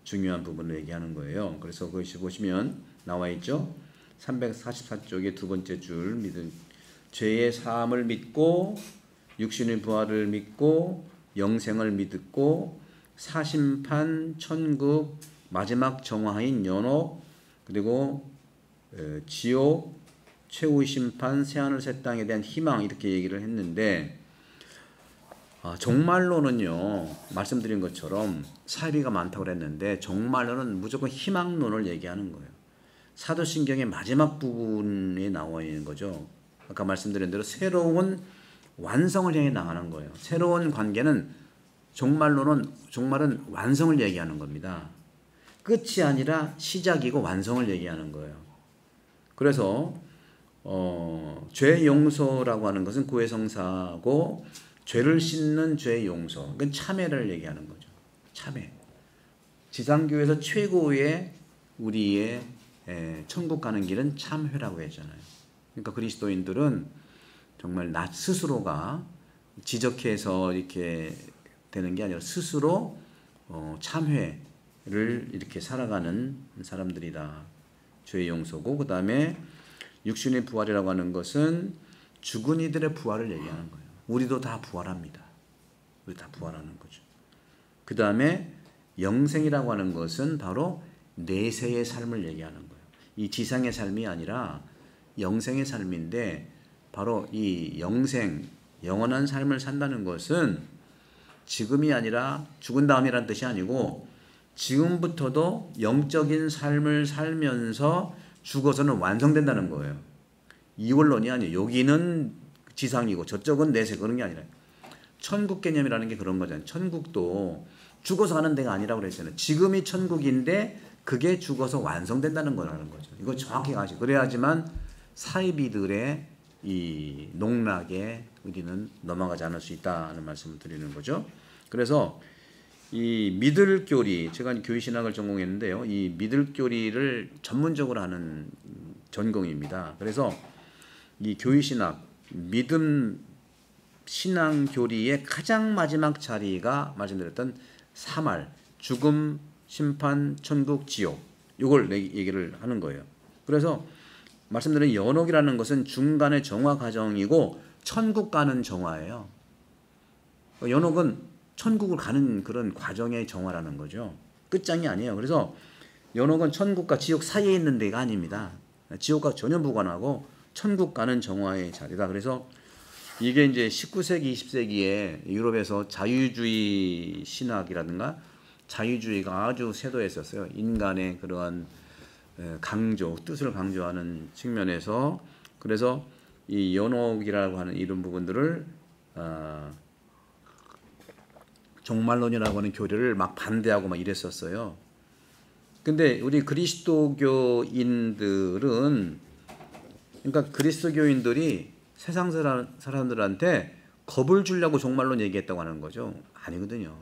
중요한 부분을 얘기하는 거예요. 그래서 그것이 보시면 나와 있죠. 344쪽의 두 번째 줄 믿음 죄의 사함을 믿고 육신의 부활을 믿고 영생을 믿고 사심판 천국 마지막 정화인 연옥 그리고 지옥 최후의 심판 새하늘 새 땅에 대한 희망 이렇게 얘기를 했는데 종말론은요 말씀드린 것처럼 사이비가 많다고 그랬는데 종말론은 무조건 희망론을 얘기하는 거예요. 사도신경의 마지막 부분에 나와 있는 거죠. 아까 말씀드린 대로 새로운 완성을 향해 나가는 거예요. 새로운 관계는 종말은 완성을 얘기하는 겁니다. 끝이 아니라 시작이고 완성을 얘기하는 거예요. 그래서 죄 용서라고 하는 것은 구의 성사고 죄를 씻는 죄 용서, 그건 참회를 얘기하는 거죠. 참회. 지상교에서 최고의 우리의 천국 가는 길은 참회라고 했잖아요. 그러니까 그리스도인들은 정말 나 스스로가 지적해서 이렇게 되는 게 아니라 스스로 참회를 이렇게 살아가는 사람들이다. 죄의 용서고 그 다음에 육신의 부활이라고 하는 것은 죽은 이들의 부활을 얘기하는 거예요. 우리도 다 부활합니다. 우리 다 부활하는 거죠. 그 다음에 영생이라고 하는 것은 바로 내세의 삶을 얘기하는 거예요. 이 지상의 삶이 아니라 영생의 삶인데 바로 이 영생, 영원한 삶을 산다는 것은 지금이 아니라 죽은 다음이라는 뜻이 아니고 지금부터도 영적인 삶을 살면서 죽어서는 완성된다는 거예요. 이원론이 아니에요. 여기는 지상이고 저쪽은 내세 그런 게 아니라 천국 개념이라는 게 그런 거잖아요. 천국도 죽어서 가는 데가 아니라고 그랬잖아요. 지금이 천국인데 그게 죽어서 완성된다는 거라는 거죠. 이거 정확히 가지. 그래야지만 사이비들의 이 농락에 우리는 넘어가지 않을 수 있다는 말씀을 드리는 거죠. 그래서 이 믿을 교리, 제가 교리신학을 전공했는데요. 이 믿을 교리를 전문적으로 하는 전공입니다. 그래서 이 교리신학, 믿음 신앙 교리의 가장 마지막 자리가 말씀드렸던 사말, 죽음, 심판, 천국, 지옥. 이걸 얘기를 하는 거예요. 그래서 말씀드린 연옥이라는 것은 중간의 정화 과정이고 천국 가는 정화예요. 연옥은 천국을 가는 그런 과정의 정화라는 거죠. 끝장이 아니에요. 그래서 연옥은 천국과 지옥 사이에 있는 데가 아닙니다. 지옥과 전혀 무관하고 천국 가는 정화의 자리다. 그래서 이게 이제 19세기, 20세기에 유럽에서 자유주의 신학이라든가 자유주의가 아주 쇄도했었어요. 인간의 그러한 강조, 뜻을 강조하는 측면에서. 그래서 이 연옥이라고 하는 이런 부분들을 종말론이라고 하는 교리를 막 반대하고 막 이랬었어요. 근데 우리 그리스도교인들은, 그러니까 그리스도교인들이 세상 사람들한테 겁을 주려고 종말론 얘기했다고 하는 거죠. 아니거든요.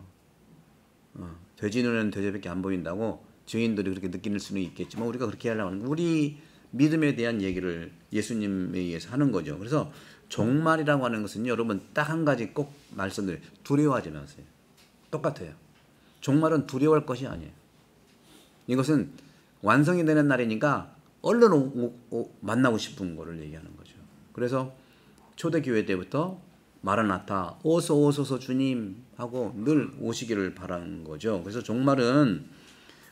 돼지 눈에는 돼지밖에 안 보인다고 증인들이 그렇게 느낄 수는 있겠지만 우리가 그렇게 하려고 하는, 우리 믿음에 대한 얘기를 예수님에 의해서 하는 거죠. 그래서 종말이라고 하는 것은 여러분 딱 한 가지 꼭 말씀드려요. 두려워하지 마세요. 똑같아요. 종말은 두려워할 것이 아니에요. 이것은 완성이 되는 날이니까 얼른 만나고 싶은 거를 얘기하는 거죠. 그래서 초대교회 때부터 마라나타, 어서 오소서 주님 하고 늘 오시기를 바라는 거죠. 그래서 종말은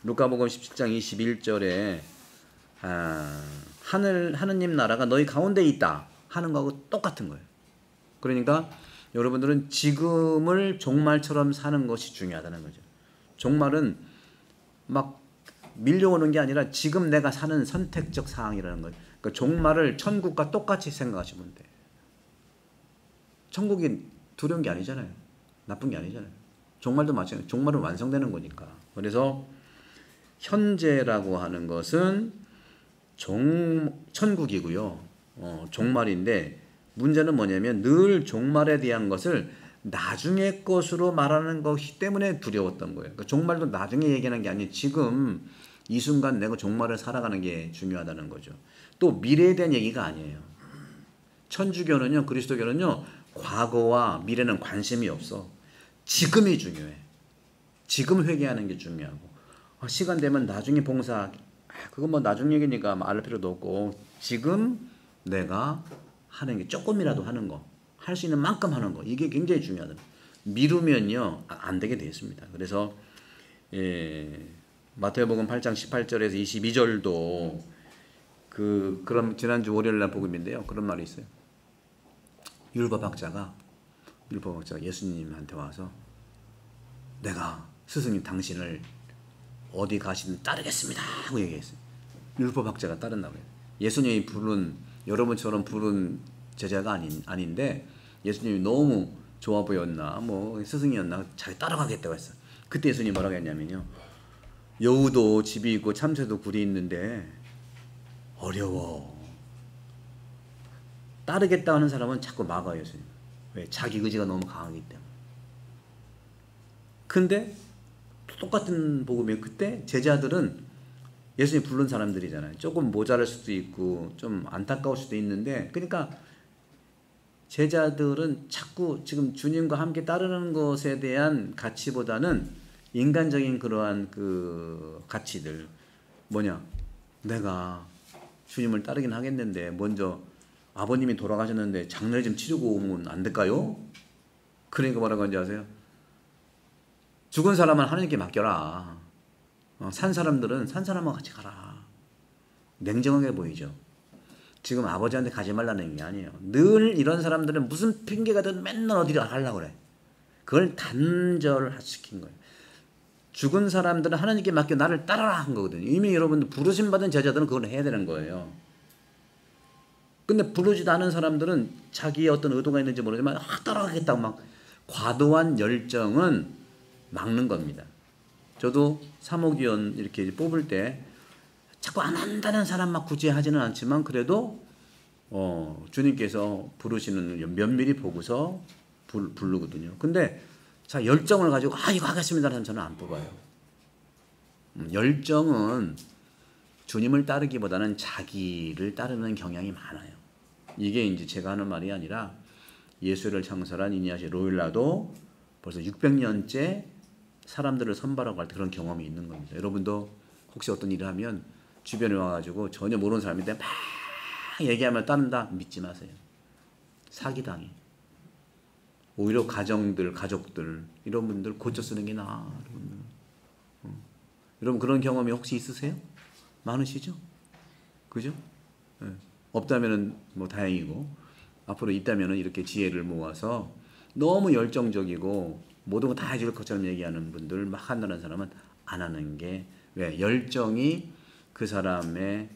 루카복음 17장 21절에 하느님 나라가 너희 가운데 있다 하는 거하고 똑같은 거예요. 그러니까 여러분들은 지금을 종말처럼 사는 것이 중요하다는 거죠. 종말은 막 밀려오는 게 아니라 지금 내가 사는 선택적 사항이라는 거예요. 그러니까 종말을 천국과 똑같이 생각하시면 돼요. 천국이 두려운 게 아니잖아요. 나쁜 게 아니잖아요. 종말도 마찬가지예요. 종말은 완성되는 거니까. 그래서 현재라고 하는 것은 천국이고요. 종말인데 문제는 뭐냐면 늘 종말에 대한 것을 나중의 것으로 말하는 것이기 때문에 두려웠던 거예요. 그러니까 종말도 나중에 얘기하는 게 아니에요. 지금 이 순간 내가 종말을 살아가는 게 중요하다는 거죠. 또 미래에 대한 얘기가 아니에요. 천주교는요, 그리스도교는요, 과거와 미래는 관심이 없어. 지금이 중요해. 지금 회개하는 게 중요하고, 시간 되면 나중에 봉사, 그건 뭐 나중 얘기니까 알 필요도 없고, 지금 내가 하는 게 조금이라도 하는 거, 할 수 있는 만큼 하는 거, 이게 굉장히 중요하다. 미루면요 안 되게 되어 있습니다. 그래서 마태복음 8장 18절에서 22절도 그럼 지난주 월요일날 복음인데요, 그런 말이 있어요. 율법학자가 예수님한테 와서 내가 스승님 당신을 어디 가시든 따르겠습니다 하고 얘기했어요. 율법학자가 따른다고 해요. 예수님이 여러분처럼 부른 제자가 아닌데 예수님이 너무 좋아 보였나 뭐 스승이었나 자기 따라가겠다고 했어. 그때 예수님이 뭐라고 했냐면요, 여우도 집이 있고 참새도 굴이 있는데 어려워. 따르겠다 하는 사람은 자꾸 막아요, 예수님. 왜? 자기 의지가 너무 강하기 때문에. 근데 똑같은 복음이에요. 그때 제자들은 예수님 부른 사람들이잖아요. 조금 모자랄 수도 있고 좀 안타까울 수도 있는데, 그러니까 제자들은 자꾸 지금 주님과 함께 따르는 것에 대한 가치보다는 인간적인 그러한 그 가치들, 뭐냐, 내가 주님을 따르긴 하겠는데 먼저 아버님이 돌아가셨는데 장례 좀 치르고 오면 안 될까요? 그러니까 뭐라고 하는지 아세요? 죽은 사람은 하나님께 맡겨라. 산 사람들은 산 사람과 같이 가라. 냉정하게 보이죠. 지금 아버지한테 가지 말라는 게 아니에요. 늘 이런 사람들은 무슨 핑계가든 맨날 어디로 가려고 그래. 그걸 단절시킨 거예요. 죽은 사람들은 하나님께 맡겨 나를 따라라 한 거거든요. 이미 여러분들 부르심 받은 제자들은 그걸 해야 되는 거예요. 근데 부르지도 않은 사람들은 자기의 어떤 의도가 있는지 모르지만 따라가겠다고 막 과도한 열정은 막는 겁니다. 저도 사목위원 이렇게 뽑을 때 자꾸 안 한다는 사람 막 굳이 하지는 않지만 그래도 주님께서 부르시는 면밀히 보고서 부르거든요. 근데 자, 열정을 가지고 이거 하겠습니다라는 저는 안 뽑아요. 열정은 주님을 따르기보다는 자기를 따르는 경향이 많아요. 이게 이제 제가 하는 말이 아니라 예수를 창설한 이니아시 로일라도 벌써 600년째 사람들을 선발하고 할 때 그런 경험이 있는 겁니다. 여러분도 혹시 어떤 일을 하면 주변에 와가지고 전혀 모르는 사람인데 막 얘기하면 따른다 믿지 마세요. 사기당해. 오히려 가정들, 가족들 이런 분들 고쳐 쓰는 게 나아. 여러분 그런 경험이 혹시 있으세요? 많으시죠? 그죠? 네. 없다면은 뭐 다행이고 앞으로 있다면은 이렇게 지혜를 모아서 너무 열정적이고 모든 거 다 해줄 것처럼 얘기하는 분들 막 한다는 사람은 안 하는 게 왜? 열정이 그 사람의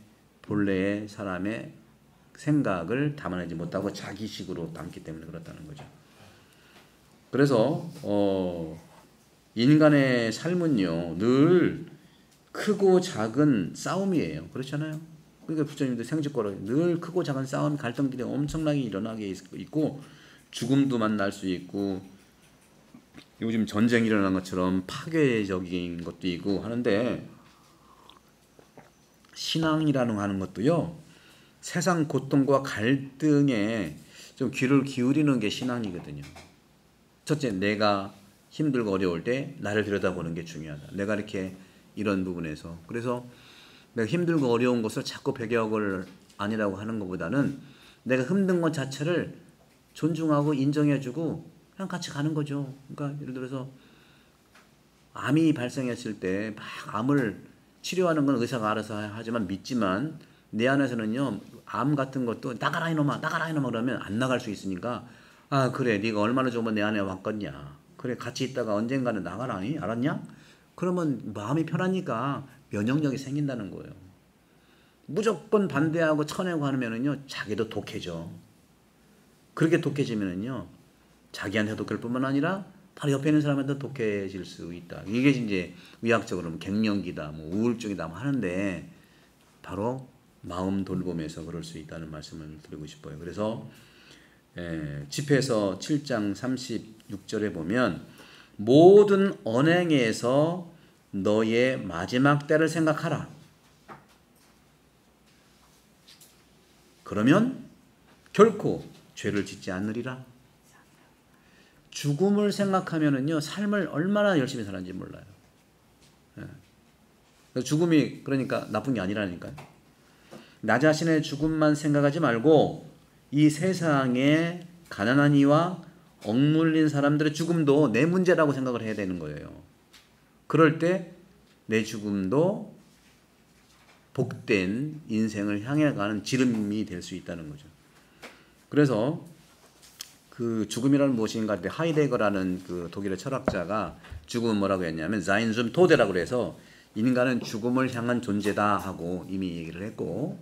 본래의 사람의 생각을 담아내지 못하고 자기식으로 담기 때문에 그렇다는 거죠. 그래서 인간의 삶은요 늘 크고 작은 싸움이에요. 그렇잖아요. 그러니까 부처님도 생직고로 늘 크고 작은 싸움, 갈등들이 엄청나게 일어나게 있고 죽음도 만날 수 있고 요즘 전쟁이 일어난 것처럼 파괴적인 것도 있고 하는데 신앙이라는 하는 것도요 세상 고통과 갈등에 좀 귀를 기울이는 게 신앙이거든요. 첫째, 내가 힘들고 어려울 때 나를 들여다보는 게 중요하다. 내가 이렇게 이런 부분에서 그래서 내가 힘들고 어려운 것을 자꾸 배격을 아니라고 하는 것보다는 내가 힘든 것 자체를 존중하고 인정해주고 그냥 같이 가는 거죠. 그러니까 예를 들어서 암이 발생했을 때 막 암을 치료하는 건 의사가 알아서 하지만 믿지만 내 안에서는요 암 같은 것도 나가라 이놈아 나가라 이놈아 그러면 안 나갈 수 있으니까 아 그래 네가 얼마나 좋으면 내 안에 왔겠냐 그래 같이 있다가 언젠가는 나가라 알았냐? 그러면 마음이 편하니까 면역력이 생긴다는 거예요. 무조건 반대하고 쳐내고 하면은요 자기도 독해져. 그렇게 독해지면은요 자기한테 독할 뿐만 아니라 바로 옆에 있는 사람한테 독해질 수 있다. 이게 이제 의학적으로는 갱년기다, 뭐 우울증이다 뭐 하는데 바로 마음 돌봄에서 그럴 수 있다는 말씀을 드리고 싶어요. 그래서 집회서 7장 36절에 보면 모든 언행에서 너의 마지막 때를 생각하라. 그러면 결코 죄를 짓지 않으리라. 죽음을 생각하면은요 삶을 얼마나 열심히 살았는지 몰라요. 죽음이 그러니까 나쁜 게 아니라니까요. 나 자신의 죽음만 생각하지 말고 이 세상에 가난한 이와 억눌린 사람들의 죽음도 내 문제라고 생각을 해야 되는 거예요. 그럴 때 내 죽음도 복된 인생을 향해 가는 지름이 될 수 있다는 거죠. 그래서 그 죽음이라는 무엇인가 할 때 하이데거라는 그 독일의 철학자가 죽음은 뭐라고 했냐면 자인 zum 토데라고 그래서 인간은 죽음을 향한 존재다 하고 이미 얘기를 했고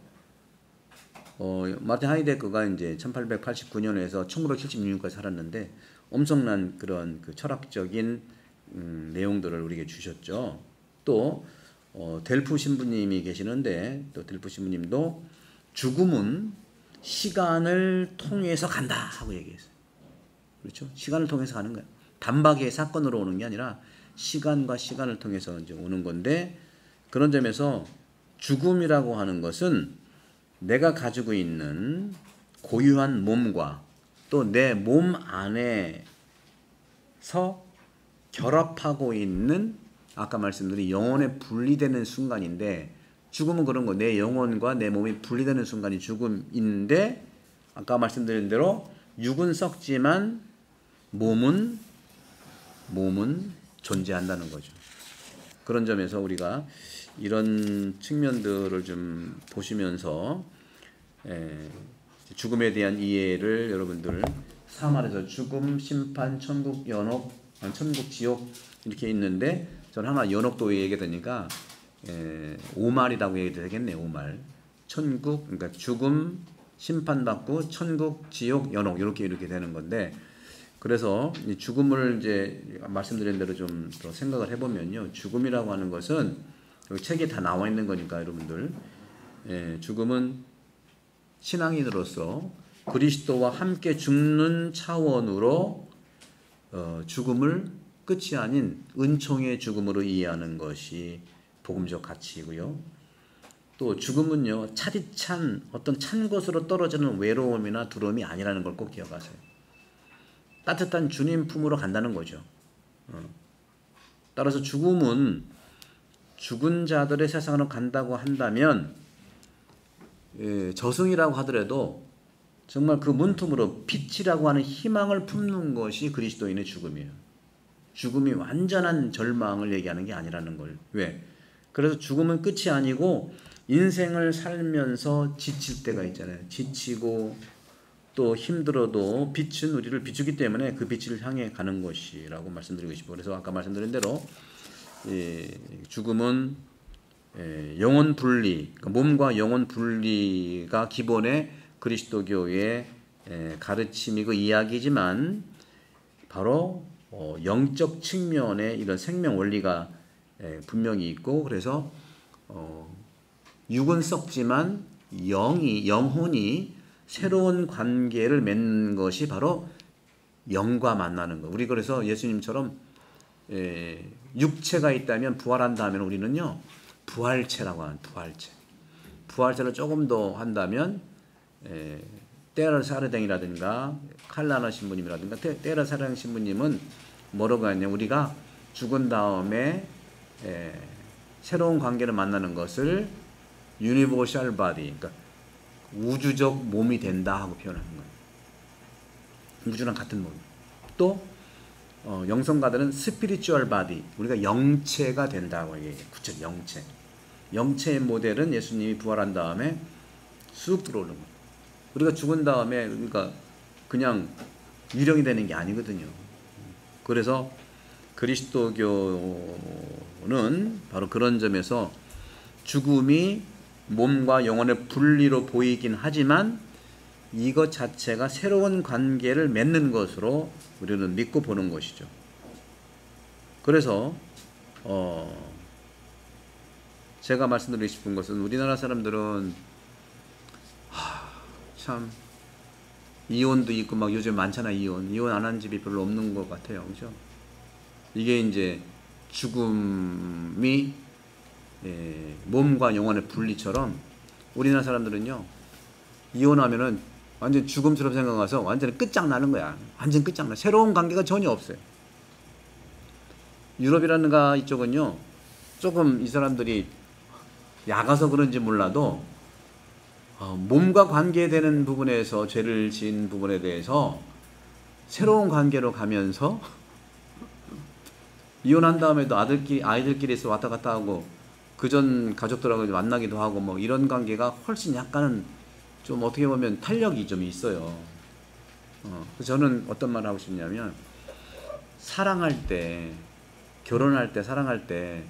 마틴 하이데거가 이제 1889년에서 1976년까지 살았는데 엄청난 그런 그 철학적인 내용들을 우리에게 주셨죠. 또 델프 신부님이 계시는데 또 델프 신부님도 죽음은 시간을 통해서 간다 하고 얘기했어요. 그렇죠? 시간을 통해서 가는 거예요. 단박에 사건으로 오는 게 아니라 시간과 시간을 통해서 이제 오는 건데 그런 점에서 죽음이라고 하는 것은 내가 가지고 있는 고유한 몸과 또 내 몸 안에서 결합하고 있는 아까 말씀드린 영혼의 분리되는 순간인데 죽음은 그런 거 내 영혼과 내 몸이 분리되는 순간이 죽음인데 아까 말씀드린 대로 육은 썩지만 몸은 존재한다는 거죠. 그런 점에서 우리가 이런 측면들을 좀 보시면서 죽음에 대한 이해를 여러분들 사말에서 죽음, 심판, 천국, 연옥, 천국, 지옥 이렇게 있는데 저는 하나 연옥도 얘기하니까 오말이라고 얘기해도 되겠네요. 오말. 천국, 그러니까 죽음, 심판받고 천국, 지옥, 연옥 이렇게 되는 건데 그래서 이 죽음을 이제 말씀드린 대로 좀 더 생각을 해보면요. 죽음이라고 하는 것은 여기 책에 다 나와 있는 거니까 여러분들 죽음은 신앙인으로서 그리스도와 함께 죽는 차원으로 죽음을 끝이 아닌 은총의 죽음으로 이해하는 것이 복음적 가치이고요. 또 죽음은요 차디찬 어떤 찬 곳으로 떨어지는 외로움이나 두려움이 아니라는 걸 꼭 기억하세요. 따뜻한 주님 품으로 간다는 거죠. 따라서 죽음은 죽은 자들의 세상으로 간다고 한다면 저승이라고 하더라도 정말 그 문틈으로 빛이라고 하는 희망을 품는 것이 그리스도인의 죽음이에요. 죽음이 완전한 절망을 얘기하는 게 아니라는 걸. 왜? 그래서 죽음은 끝이 아니고 인생을 살면서 지칠 때가 있잖아요. 지치고 또 힘들어도 빛은 우리를 비추기 때문에 그 빛을 향해 가는 것이라고 말씀드리고 싶어요. 그래서 아까 말씀드린 대로 죽음은 영혼 분리, 그러니까 몸과 영혼 분리가 기본의 그리스도교의 가르침이고 이야기지만 바로 영적 측면의 이런 생명 원리가 분명히 있고, 그래서 육은 썩지만 영혼이 새로운 관계를 맺는 것이 바로 영과 만나는 것. 우리 그래서 예수님처럼 육체가 있다면 부활한다 하면 우리는요 부활체라고 하는 부활체를 조금 더 한다면 테러 사르댕이라든가 칼라나 신부님이라든가 테러 사르댕 신부님은 뭐라고 하냐, 우리가 죽은 다음에 새로운 관계를 만나는 것을 유니버셜 바디, 그러니까 우주적 몸이 된다 하고 표현하는 거예요. 우주랑 같은 몸. 또 영성가들은 스피리추얼 바디, 우리가 영체가 된다고 얘기해요. 구체 영체. 영체의 모델은 예수님이 부활한 다음에 쑥 들어오는 거예요. 우리가 죽은 다음에 그러니까 그냥 유령이 되는 게 아니거든요. 그래서 그리스도교는 바로 그런 점에서 죽음이 몸과 영혼의 분리로 보이긴 하지만 이것 자체가 새로운 관계를 맺는 것으로 우리는 믿고 보는 것이죠. 그래서 제가 말씀드리고 싶은 것은 우리나라 사람들은 참 이혼도 있고 막 요즘 많잖아. 이혼 안 한 집이 별로 없는 것 같아요. 그죠? 이게 이제 죽음이 몸과 영혼의 분리처럼 우리나라 사람들은요 이혼하면은 완전 죽음처럼 생각해서 완전히 끝장나는 거야. 완전 끝장나. 새로운 관계가 전혀 없어요. 유럽이라는가 이쪽은요 조금 이 사람들이 약아서 그런지 몰라도 몸과 관계되는 부분에서 죄를 지은 부분에 대해서 새로운 관계로 가면서 이혼한 다음에도 아이들끼리서 왔다 갔다 하고 그전 가족들하고 만나기도 하고 뭐 이런 관계가 훨씬 약간은 좀 어떻게 보면 탄력이 좀 있어요. 그래서 저는 어떤 말을 하고 싶냐면 사랑할 때, 결혼할 때, 사랑할 때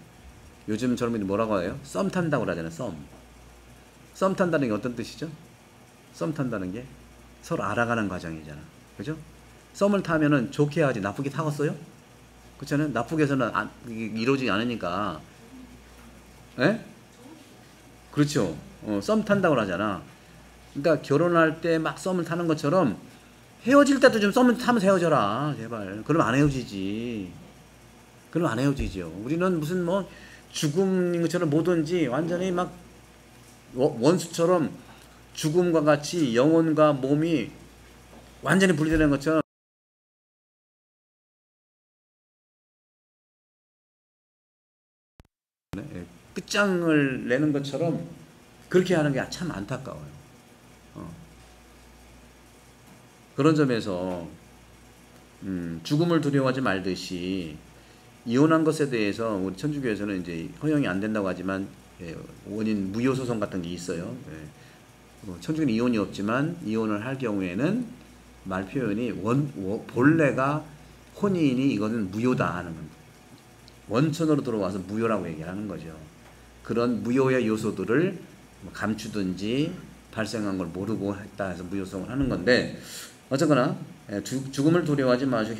요즘 젊은이들 뭐라고 해요? 썸 탄다고 그러잖아요. 썸 탄다는 게 어떤 뜻이죠? 썸 탄다는 게 서로 알아가는 과정이잖아. 그죠? 썸을 타면은 좋게 해야지 나쁘게 타겠어요? 그렇잖아요. 나쁘게 해서는 이루어지지 않으니까. 예? 그렇죠. 썸 탄다고 하잖아. 그러니까 결혼할 때 막 썸을 타는 것처럼 헤어질 때도 좀 썸을 타면서 헤어져라. 제발. 그러면 안 헤어지지. 그러면 안 헤어지죠. 우리는 무슨 뭐 죽음인 것처럼 뭐든지 완전히 막 원수처럼 죽음과 같이 영혼과 몸이 완전히 분리되는 것처럼 끝장을 내는 것처럼 그렇게 하는 게 참 안타까워요. 그런 점에서 죽음을 두려워하지 말듯이 이혼한 것에 대해서 우리 천주교에서는 이제 허용이 안 된다고 하지만 원인 무효 소송 같은 게 있어요. 천주교는 이혼이 없지만 이혼을 할 경우에는 말 표현이 본래가 혼인이 이거는 무효다 하는 겁니다. 원천으로 들어와서 무효라고 얘기하는 거죠. 그런 무효의 요소들을 감추든지 발생한 걸 모르고 했다 해서 무효성을 하는 건데, 어쨌거나 죽음을 두려워하지 마시고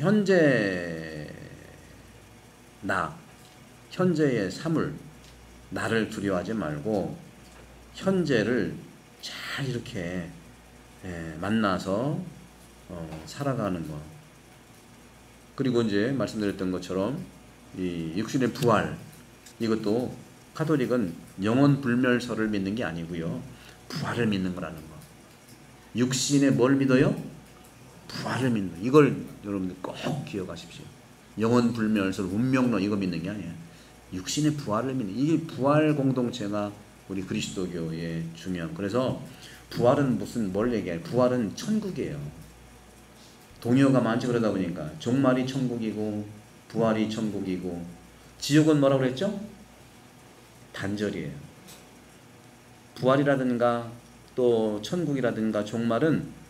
현재의 사물, 나를 두려워하지 말고 현재를 잘 이렇게 만나서 살아가는 거. 그리고 이제 말씀드렸던 것처럼 이 육신의 부활, 이것도 카톨릭은 영혼 불멸설을 믿는 게 아니고요, 부활을 믿는 거라는 거. 육신의 뭘 믿어요? 부활을 믿는, 이걸 여러분들 꼭 기억하십시오. 영원 불멸설 운명론 이거 믿는 게 아니에요. 육신의 부활을 믿는, 이게 부활 공동체가 우리 그리스도교의 중요한. 그래서 부활은 뭘 얘기해요? 부활은 천국이에요. 동요가 많지. 그러다 보니까 종말이 천국이고 부활이 천국이고, 지옥은 뭐라고 그랬죠? 단절이에요. 부활이라든가 또 천국이라든가 종말은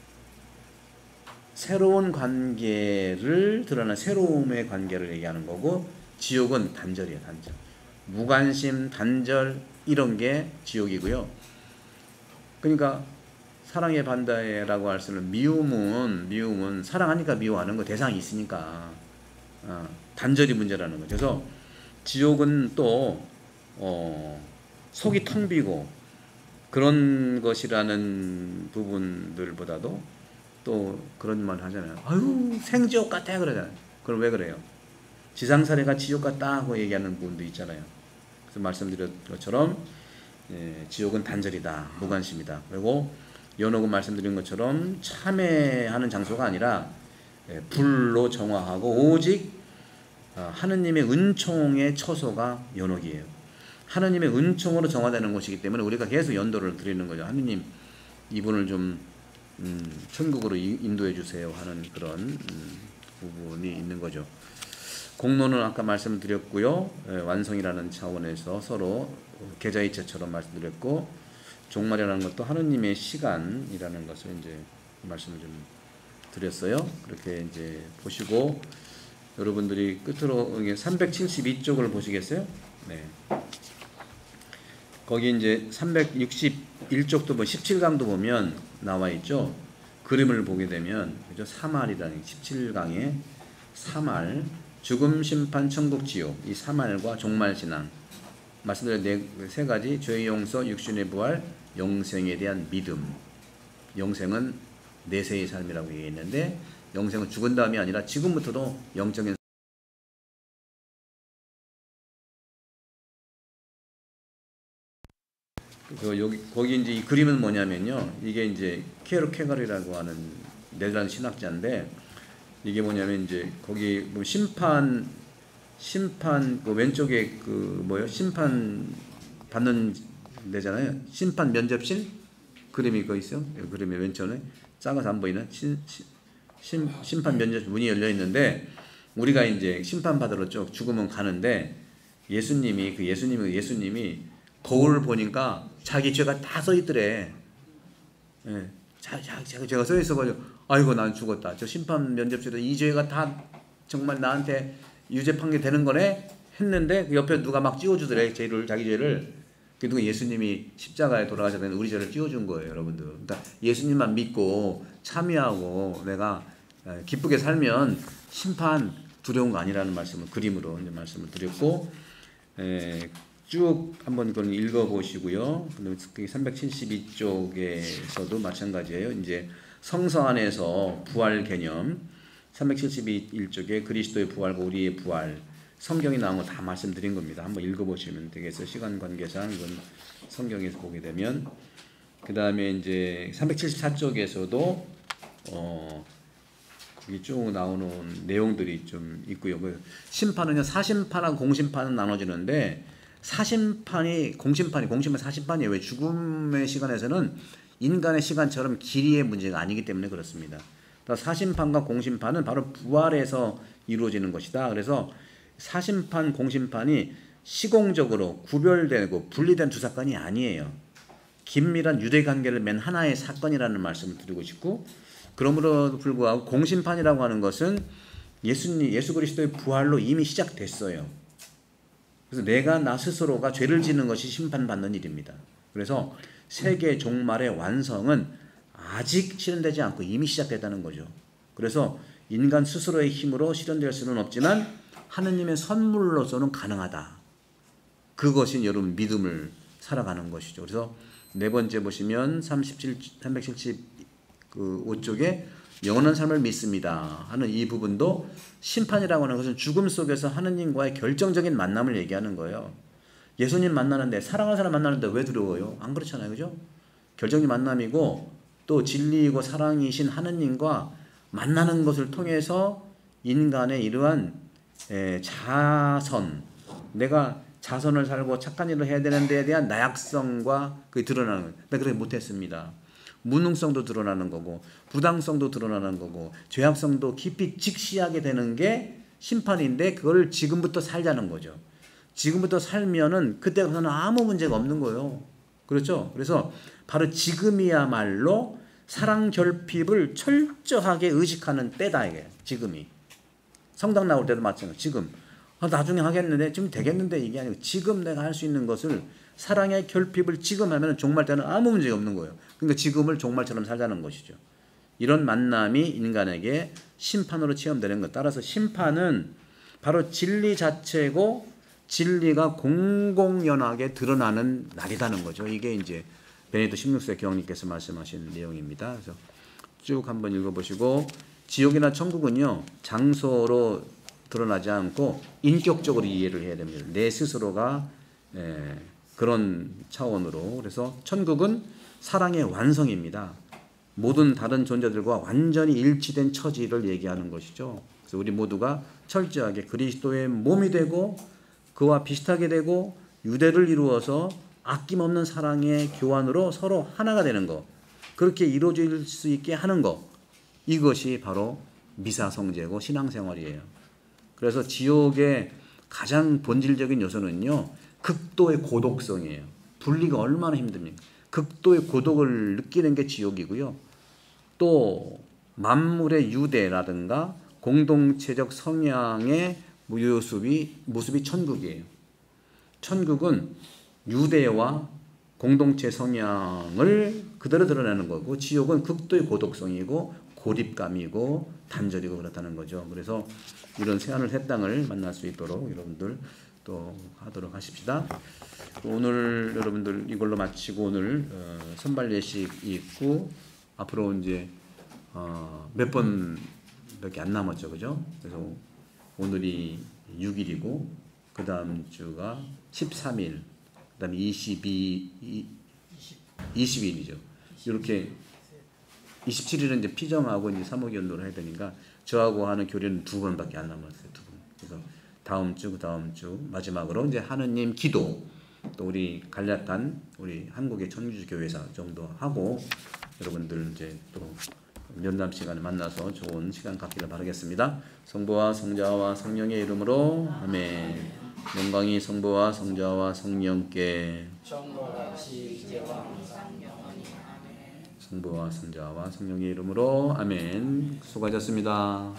새로운 관계를 드러난 새로움의 관계를 얘기하는 거고, 지옥은 단절이에요. 단절. 무관심, 단절, 이런 게 지옥이고요. 그러니까 사랑의 반대라고 할 수 있는 미움은 사랑하니까 미워하는 거, 대상이 있으니까 단절이 문제라는 거죠. 그래서 지옥은 또 속이 텅 비고 그런 것이라는 부분들보다도 또 그런 말 하잖아요. 아유, 생지옥 같아 그러잖아요. 그럼 왜 그래요? 지상사례가 지옥 같다 하고 얘기하는 부분도 있잖아요. 그래서 말씀드린 것처럼 지옥은 단절이다, 무관심이다. 그리고 연옥은 말씀드린 것처럼 참회하는 장소가 아니라 불로 정화하고 오직 하느님의 은총의 처소가 연옥이에요. 하느님의 은총으로 정화되는 곳이기 때문에 우리가 계속 연도를 드리는 거죠. 하느님, 이분을 좀 천국으로 인도해 주세요 하는 그런 부분이 있는 거죠. 공로는 아까 말씀드렸고요. 완성이라는 차원에서 서로 계좌이체처럼 말씀드렸고, 종말이라는 것도 하느님의 시간이라는 것을 이제 말씀을 좀 드렸어요. 그렇게 이제 보시고, 여러분들이 끝으로 372쪽을 보시겠어요? 네. 거기 이제 361쪽도 17강도 보면 나와 있죠. 그림을 보게 되면, 그죠? 사말이라는 17강에 사말, 죽음, 심판, 천국, 지옥, 이 사말과 종말 신앙, 말씀드린 세 가지, 죄의 용서, 육신의 부활, 영생에 대한 믿음. 영생은 내세의 삶이라고 얘기했는데, 영생은 죽은 다음이 아니라 지금부터도 영적인 거기 이제 이 그림은 뭐냐면요, 이게 이제 케르케가르라고 하는 네덜란드 신학자인데, 이게 뭐냐면 이제 거기 뭐 심판 그 왼쪽에 그 뭐요, 심판 받는 데잖아요. 심판 면접실 그림이 그거 있어요. 그림의 왼쪽에 작아서 안 보이는 심판 면접실 문이 열려 있는데, 우리가 이제 심판 받으러 쭉 죽으면 가는데, 예수님이 거울 보니까 자기 죄가 다 써 있더래. 예. 제가 써 있어가지고, 아이고 난 죽었다. 저 심판 면접실에 이 죄가 다 정말 나한테 유죄 판결 되는 거네 했는데, 그 옆에 누가 막 찌워주더래. 자기 죄를. 그리고 예수님이 십자가에 돌아가셔서 우리 죄를 찌워준 거예요, 여러분들. 그러니까 예수님만 믿고 참여하고 내가 기쁘게 살면 심판 두려운 거 아니라는 말씀을 그림으로 이제 말씀을 드렸고, 쭉 한번 그건 읽어보시고요. 372쪽에서도 마찬가지예요. 이제 성서 안에서 부활 개념, 371쪽에 그리스도의 부활과 우리의 부활, 성경이 나온 거 다 말씀드린 겁니다. 한번 읽어보시면 되겠어요. 시간 관계상 이건 성경에서 보게 되면. 그 다음에 이제 374쪽에서도 거기 쭉 나오는 내용들이 좀 있고요. 심판은요, 사심판하고 공심판은 나눠지는데, 공심판이 사심판이에요. 왜? 죽음의 시간에서는 인간의 시간처럼 길이의 문제가 아니기 때문에 그렇습니다. 사심판과 공심판은 바로 부활에서 이루어지는 것이다. 그래서 사심판, 공심판이 시공적으로 구별되고 분리된 두 사건이 아니에요. 긴밀한 유대 관계를 맺은 하나의 사건이라는 말씀을 드리고 싶고, 그러므로 불구하고 공심판이라고 하는 것은 예수 그리스도의 부활로 이미 시작됐어요. 그래서 내가 나 스스로가 죄를 짓는 것이 심판받는 일입니다. 그래서 세계 종말의 완성은 아직 실현되지 않고 이미 시작됐다는 거죠. 그래서 인간 스스로의 힘으로 실현될 수는 없지만 하느님의 선물로서는 가능하다. 그것이 여러분 믿음을 살아가는 것이죠. 그래서 네 번째 보시면 375쪽에 영원한 삶을 믿습니다 하는 이 부분도, 심판이라고 하는 것은 죽음 속에서 하느님과의 결정적인 만남을 얘기하는 거예요. 예수님 만나는데, 사랑하는 사람 만나는데 왜 두려워요? 안 그렇잖아요. 그죠? 결정적인 만남이고, 또 진리이고 사랑이신 하느님과 만나는 것을 통해서 인간의 이러한 자선, 내가 자선을 살고 착한 일을 해야 되는 데에 대한 나약성과 그게 드러나는 거예요. 내가 그렇게 못했습니다. 무능성도 드러나는 거고 부당성도 드러나는 거고 죄악성도 깊이 직시하게 되는 게 심판인데, 그걸 지금부터 살자는 거죠. 지금부터 살면은 그때 가서는 아무 문제가 없는 거예요. 그렇죠? 그래서 바로 지금이야말로 사랑 결핍을 철저하게 의식하는 때다, 이게. 지금이. 성당 나올 때도 마찬가지. 지금. 나중에 하겠는데, 지금 되겠는데, 이게 아니고 지금 내가 할 수 있는 것을, 사랑의 결핍을 지금 하면 종말 때는 아무 문제가 없는 거예요. 그러니까 지금을 종말처럼 살자는 것이죠. 이런 만남이 인간에게 심판으로 체험되는 것. 따라서 심판은 바로 진리 자체고 진리가 공공연하게 드러나는 날이라는 거죠. 이게 이제 베네딕토 16세 교황님께서 말씀하신 내용입니다. 그래서 쭉 한번 읽어보시고, 지옥이나 천국은요 장소로 드러나지 않고 인격적으로 이해를 해야 됩니다. 내 스스로가 그런 차원으로. 그래서 천국은 사랑의 완성입니다. 모든 다른 존재들과 완전히 일치된 처지를 얘기하는 것이죠. 그래서 우리 모두가 철저하게 그리스도의 몸이 되고 그와 비슷하게 되고 유대를 이루어서 아낌없는 사랑의 교환으로 서로 하나가 되는 것, 그렇게 이루어질 수 있게 하는 것, 이것이 바로 미사성제고 신앙생활이에요. 그래서 지옥의 가장 본질적인 요소는요, 극도의 고독성이에요. 분리가 얼마나 힘듭니까? 극도의 고독을 느끼는 게 지옥이고요. 또 만물의 유대라든가 공동체적 성향의 모습이 천국이에요. 천국은 유대와 공동체 성향을 그대로 드러내는 거고, 지옥은 극도의 고독성이고 고립감이고 단절이고 그렇다는 거죠. 그래서 이런 새하늘 새 땅을 만날 수 있도록 여러분들 또 하도록 하십시다. 오늘 여러분들 이걸로 마치고 오늘 선발 예식이 있고 앞으로 이제 몇 번밖에 안 남았죠, 그죠? 그래서 오늘이 6일이고 그 다음 주가 13일, 그 다음에 20일이죠. 이렇게 27일은 이제 피정하고 이제 사모기운동을 해야 되니까 저하고 하는 교류는 2번밖에 안 남았어요. 2번. 그래서 다음 주, 그 다음 주 마지막으로 이제 하느님 기도, 또 우리 간략한 우리 한국의 천주교 교회사 정도 하고 여러분들 이제 또 면담 시간에 만나서 좋은 시간 갖기를 바라겠습니다. 성부와 성자와 성령의 이름으로 아멘. 영광이 성부와 성자와 성령께, 성부와 성자와 성령의 이름으로 아멘. 수고하셨습니다.